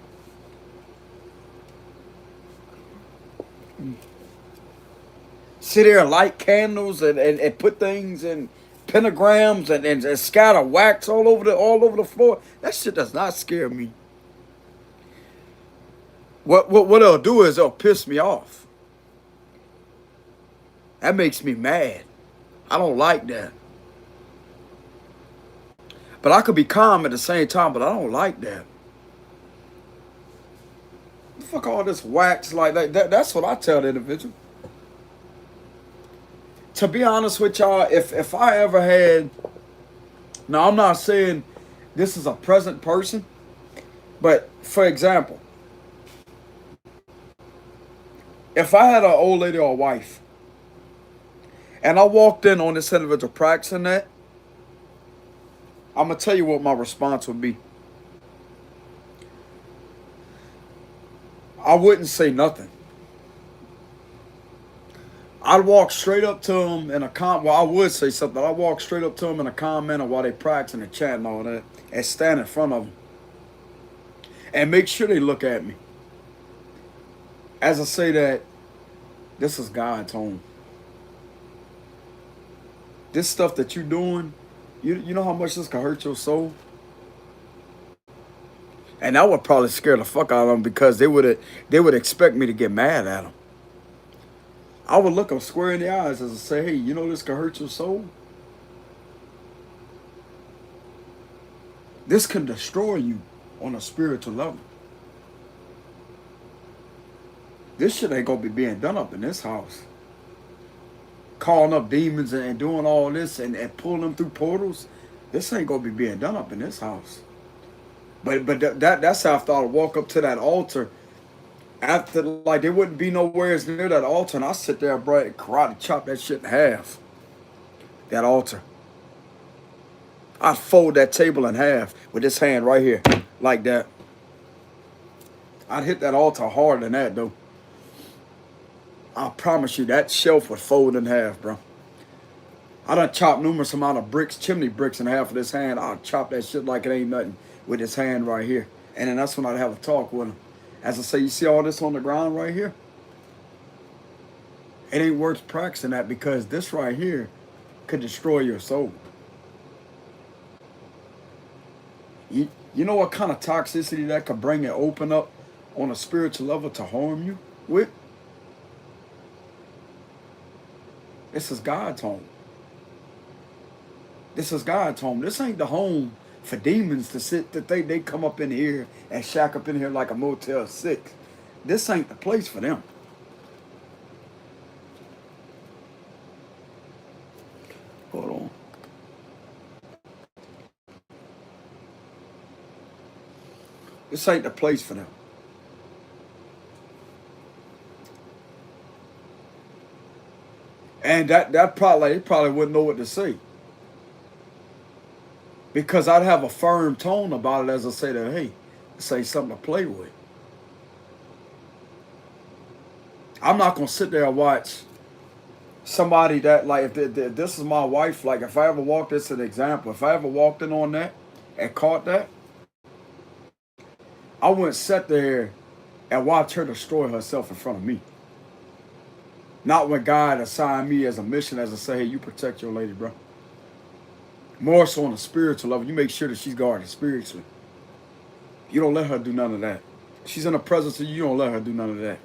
[SPEAKER 1] Sit there and light candles and put things in pentagrams and scatter wax all over the floor. That shit does not scare me. What it'll do is it'll piss me off. That makes me mad. I don't like that. But I could be calm at the same time, but I don't like that. Fuck all this wax like that. That's what I tell the individual. To be honest with y'all, if I ever had, now I'm not saying this is a present person, but for example, if I had an old lady or a wife, and I walked in on this individual practicing that, I'm going to tell you what my response would be. I wouldn't say nothing. I'd walk straight up to them in a well, I would say something. I'd walk straight up to them in a calm manner while they practicing and chatting all that, and stand in front of them. And make sure they look at me. As I say that, this is God's home. This stuff that you're doing, you know how much this can hurt your soul? And that would probably scare the fuck out of them, because they would expect me to get mad at them. I would look them square in the eyes as I say, hey, you know this can hurt your soul? This can destroy you on a spiritual level. This shit ain't gonna be being done up in this house. Calling up demons and doing all this and pulling them through portals. This ain't gonna be being done up in this house. But that's how I thought I'd walk up to that altar. After, like, there wouldn't be nowhere near that altar, and I sit there, bro, and karate chop that shit in half. That altar. I'd fold that table in half with this hand right here, like that. I'd hit that altar harder than that, though. I promise you, that shelf would fold in half, bro. I done chopped numerous amount of bricks, chimney bricks in half with this hand. I'll chop that shit like it ain't nothing with this hand right here. And then that's when I'd have a talk with him. As I say, you see all this on the ground right here? It ain't worth practicing that, because this right here could destroy your soul. You know what kind of toxicity that could bring and open up on a spiritual level to harm you with? This is God's home. This is God's home. This ain't the home for demons to sit, that they come up in here and shack up in here like a Motel 6. This ain't the place for them. Hold on. This ain't the place for them. And they probably wouldn't know what to say. Because I'd have a firm tone about it as I say that, hey, this ain't something to play with. I'm not going to sit there and watch somebody that, like, if this is my wife, like, if I ever walked, this as an example, if I ever walked in on that and caught that, I wouldn't sit there and watch her destroy herself in front of me. Not when God assigned me as a mission, as I say, hey, you protect your lady, bro. More so on a spiritual level, you make sure that she's guarded spiritually. You don't let her do none of that. She's in the presence of you, you don't let her do none of that.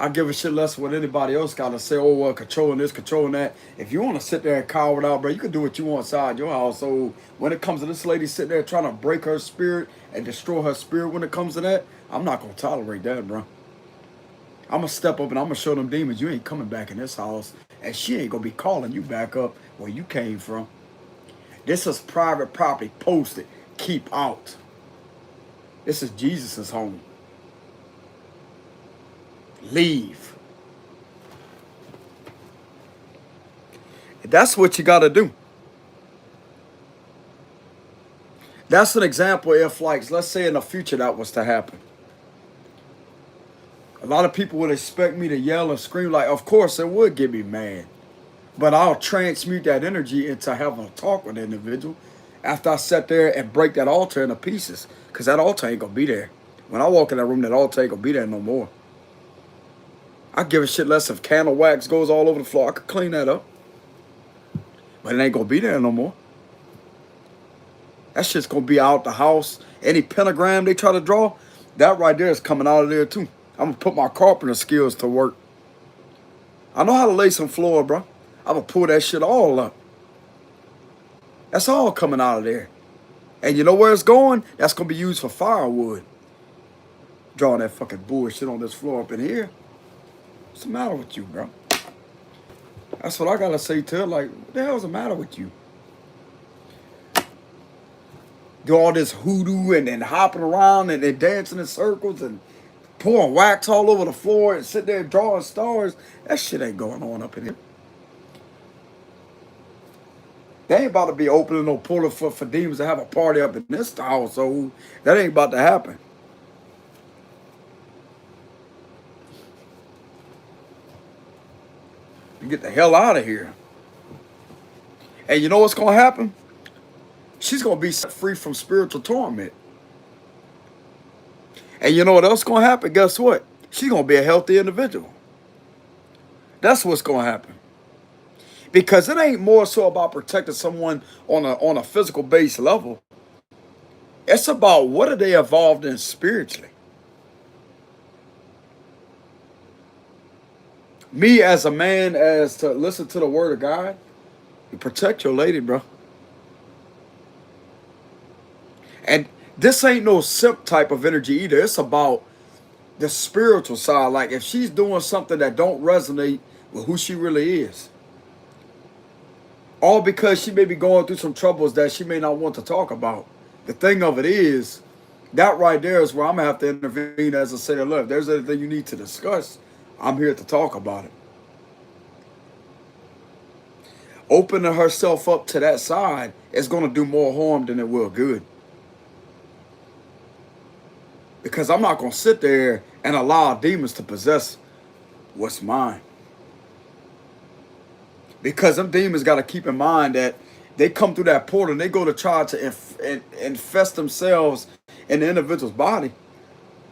[SPEAKER 1] I give a shit less what anybody else got to say, oh, well, controlling this, controlling that. If you want to sit there and cower it out, bro, you can do what you want inside your house. So when it comes to this lady sitting there trying to break her spirit and destroy her spirit when it comes to that, I'm not going to tolerate that, bro. I'm going to step up and I'm going to show them demons, you ain't coming back in this house. And she ain't going to be calling you back up where you came from. This is private property, posted, keep out. This is Jesus' home. Leave. That's what you got to do. That's an example if, like, let's say in the future that was to happen. A lot of people would expect me to yell and scream. Like, of course, it would get me mad. But I'll transmute that energy into having a talk with the individual after I sit there and break that altar into pieces. Because that altar ain't going to be there. When I walk in that room, that altar ain't going to be there no more. I give a shit less if candle wax goes all over the floor. I could clean that up. But it ain't going to be there no more. That shit's going to be out the house. Any pentagram they try to draw, that right there is coming out of there too. I'm going to put my carpenter skills to work. I know how to lay some floor, bro. I'm going to pull that shit all up. That's all coming out of there. And you know where it's going? That's going to be used for firewood. Drawing that fucking bullshit on this floor up in here. What's the matter with you, bro? That's what I got to say to her. Like, what the hell's the matter with you? Do all this hoodoo and hopping around and dancing in circles and pouring wax all over the floor and sit there drawing stars. That shit ain't going on up in here. They ain't about to be opening no portal for demons to have a party up in this household. That ain't about to happen. You get the hell out of here. And you know what's going to happen? She's going to be set free from spiritual torment. And you know what else is going to happen? Guess what? She's going to be a healthy individual. That's what's going to happen. Because it ain't more so about protecting someone on a physical base level. It's about what are they evolved in spiritually. Me as a man, as to listen to the word of God, you protect your lady, bro. And this ain't no simp type of energy either. It's about the spiritual side. Like if she's doing something that don't resonate with who she really is. All because she may be going through some troubles that she may not want to talk about. The thing of it is, that right there is where I'm going to have to intervene as I say, look, if there's anything you need to discuss, I'm here to talk about it. Opening herself up to that side is going to do more harm than it will good. Because I'm not going to sit there and allow demons to possess what's mine. Because them demons got to keep in mind that they come through that portal and they go to try to infest themselves in the individual's body.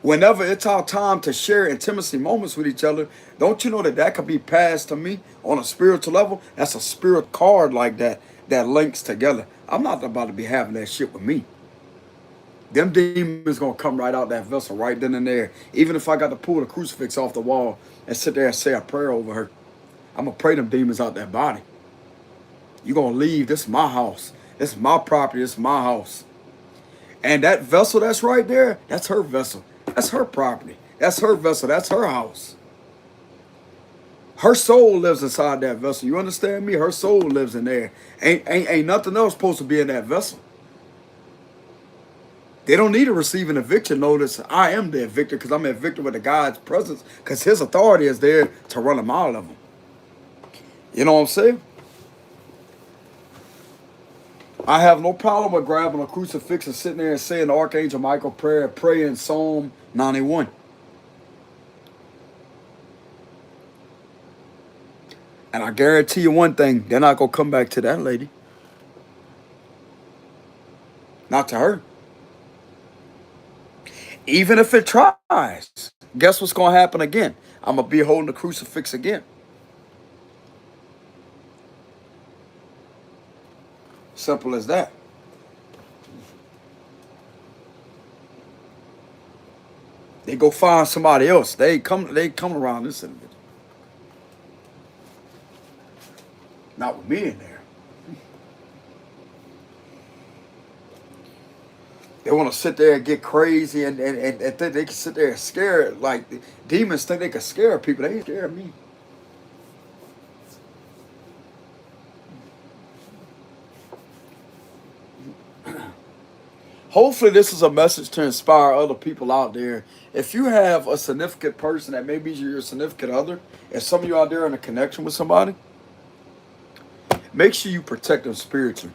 [SPEAKER 1] Whenever it's our time to share intimacy moments with each other, don't you know that could be passed to me on a spiritual level? That's a spirit card like that links together. I'm not about to be having that shit with me. Them demons going to come right out that vessel right then and there. Even if I got to pull the crucifix off the wall and sit there and say a prayer over her. I'm going to pray them demons out that body. You're going to leave. This is my house. This is my property. This is my house. And that vessel that's right there, that's her vessel. That's her property. That's her vessel. That's her house. Her soul lives inside that vessel. You understand me? Her soul lives in there. Ain't nothing else supposed to be in that vessel. They don't need to receive an eviction notice. I am the evictor because I'm evicted with the God's presence because his authority is there to run them out of them. You know what I'm saying? I have no problem with grabbing a crucifix and sitting there and saying the Archangel Michael prayer, praying Psalm 91. And I guarantee you one thing, they're not going to come back to that lady. Not to her. Even if it tries, guess what's going to happen again? I'm going to be holding the crucifix again. Simple as that. They go find somebody else. They come around this individual. Not with me in there. They want to sit there and get crazy and think they can sit there and scare, like demons think they can scare people. They ain't scare me. Hopefully this is a message to inspire other people out there. If you have a significant person that maybe your significant other, and some of you out there in a connection with somebody, make sure you protect them spiritually.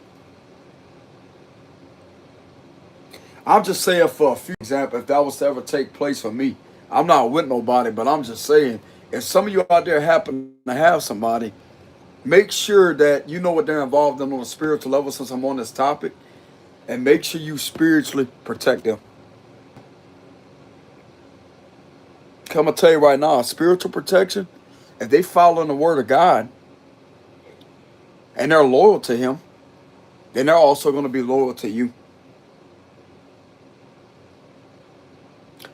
[SPEAKER 1] I'm just saying, for a few examples, if that was to ever take place for me, I'm not with nobody, but I'm just saying, if some of you out there happen to have somebody, make sure that you know what they're involved in on a spiritual level, since I'm on this topic, and make sure you spiritually protect them. I'm going to tell you right now, spiritual protection, if they follow in the word of God, and they're loyal to him, then they're also going to be loyal to you.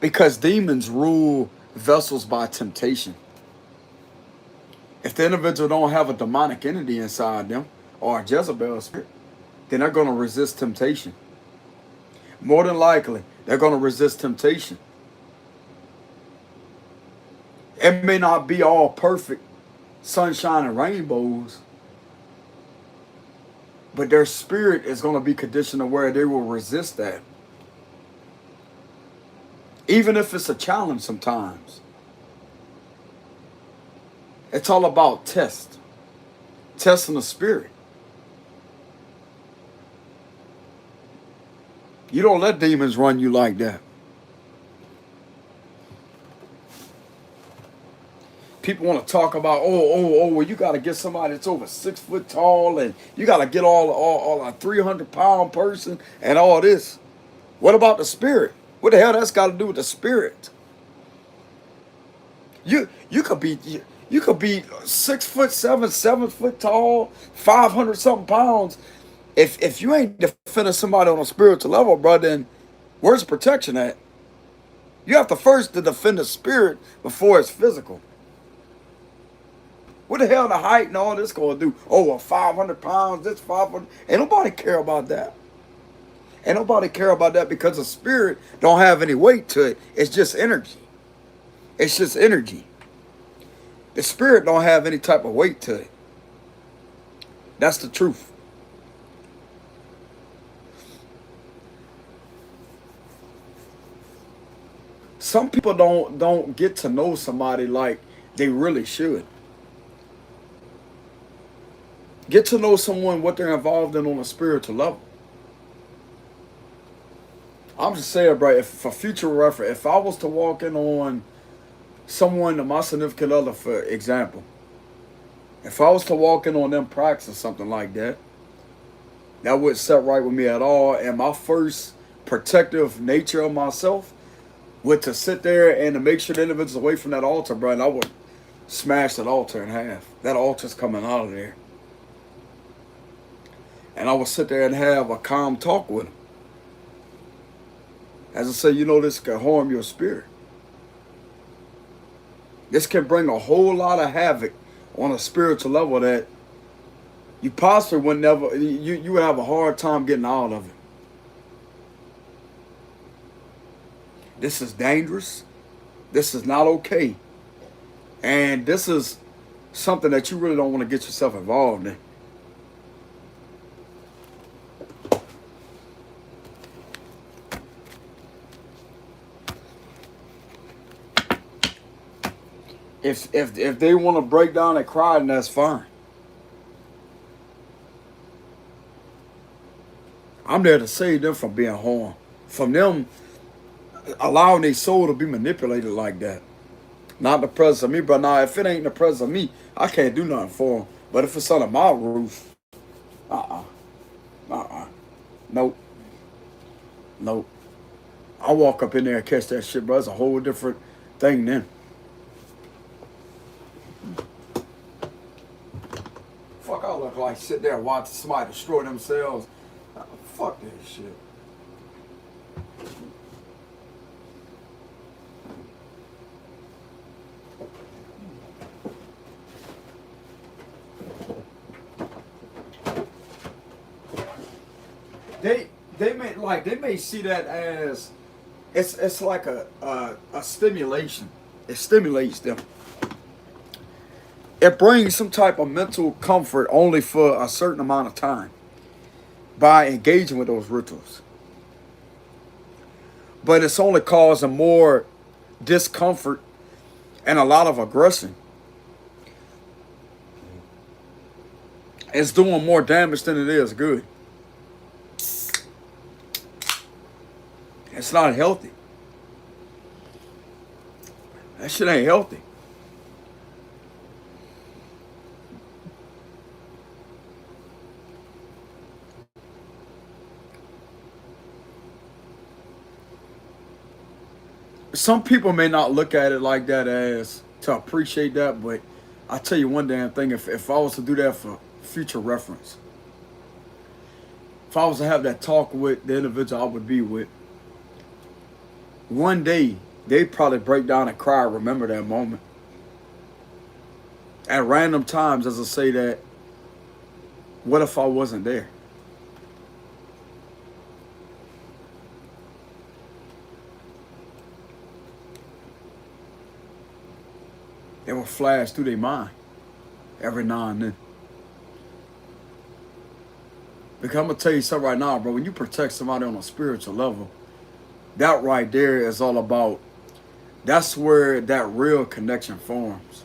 [SPEAKER 1] Because demons rule vessels by temptation. If the individual don't have a demonic entity inside them, or a Jezebel spirit, then they're going to resist temptation. More than likely, they're going to resist temptation. It may not be all perfect, sunshine and rainbows, but their spirit is going to be conditioned to where they will resist that. Even if it's a challenge sometimes. It's all about testing the spirit. You don't let demons run you like that. People want to talk about, well, you got to get somebody that's over 6 foot tall, and you got to get all a 300-pound person and all this. What about the spirit? What the hell that's got to do with the spirit? You could be 6 foot 7, 7 foot tall, 500 something pounds. If you ain't defending somebody on a spiritual level, bro, then where's protection at? You have to first to defend the spirit before it's physical. What the hell the height and all this going to do? Oh, well, 500 pounds, this 500. Ain't nobody care about that. Ain't nobody care about that, because the spirit don't have any weight to it. It's just energy. It's just energy. The spirit don't have any type of weight to it. That's the truth. Some people don't get to know somebody like they really should. Get to know someone, what they're involved in on a spiritual level. I'm just saying, bro, if for future reference, if I was to walk in on someone, my significant other, for example, if I was to walk in on them practicing something like that, that wouldn't set right with me at all. And my first protective nature of myself would to sit there and to make sure the individual's away from that altar, bro, and I would smash that altar in half. That altar's coming out of there. And I would sit there and have a calm talk with him. As I say, this can harm your spirit. This can bring a whole lot of havoc on a spiritual level that you possibly would never, you would have a hard time getting out of it. This is dangerous. This is not okay. And this is something that you really don't want to get yourself involved in. If they want to break down and cry, then that's fine. I'm there to save them from being harmed, from them allowing their soul to be manipulated like that. Not in the presence of me, but now if it ain't in the presence of me, I can't do nothing for them. But if it's under my roof, uh-uh, uh-uh, nope, nope. I walk up in there and catch that shit, bro. It's a whole different thing then. Fuck, I look like sit there watching somebody destroy themselves. Fuck that shit. They may see that as it's like a stimulation. It stimulates them. It brings some type of mental comfort only for a certain amount of time by engaging with those rituals. But it's only causing more discomfort and a lot of aggression. It's doing more damage than it is good. It's not healthy. That shit ain't healthy. Some people may not look at it like that as to appreciate that, but I'll tell you one damn thing. If I was to do that for future reference, if I was to have that talk with the individual I would be with, one day they'd probably break down and cry, remember that moment. At random times, as I say that, what if I wasn't there? It will flash through their mind every now and then. Because I'm going to tell you something right now, bro. When you protect somebody on a spiritual level, that right there is all about, that's where that real connection forms.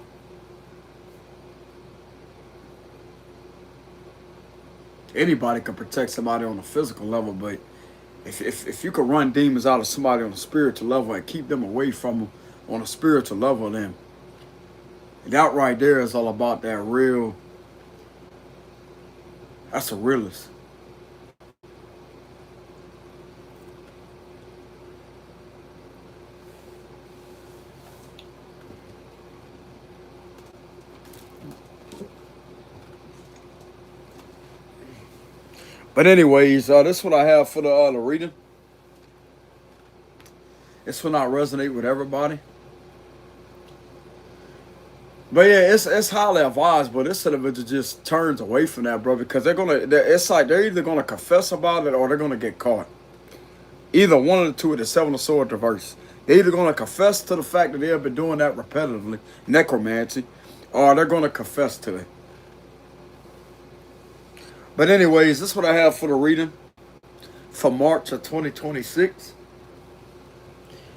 [SPEAKER 1] Anybody can protect somebody on a physical level, but if you can run demons out of somebody on a spiritual level and keep them away from them on a spiritual level, then that right there is all about that real, that's a realist. But anyways, this is what I have for the reading. This will not resonate with everybody. But yeah, it's highly advised, but this individual just turns away from that, bro, because it's like they're either gonna confess about it or they're gonna get caught. Either one of the two of the Seven of Swords reverse. They're either gonna confess to the fact that they have been doing that repetitively, necromancy, or they're gonna confess to it. But anyways, this is what I have for the reading for March of 2026.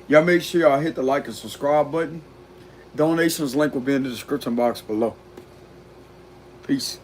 [SPEAKER 1] Y'all make sure y'all hit the like and subscribe button. Donations link will be in the description box below. Peace.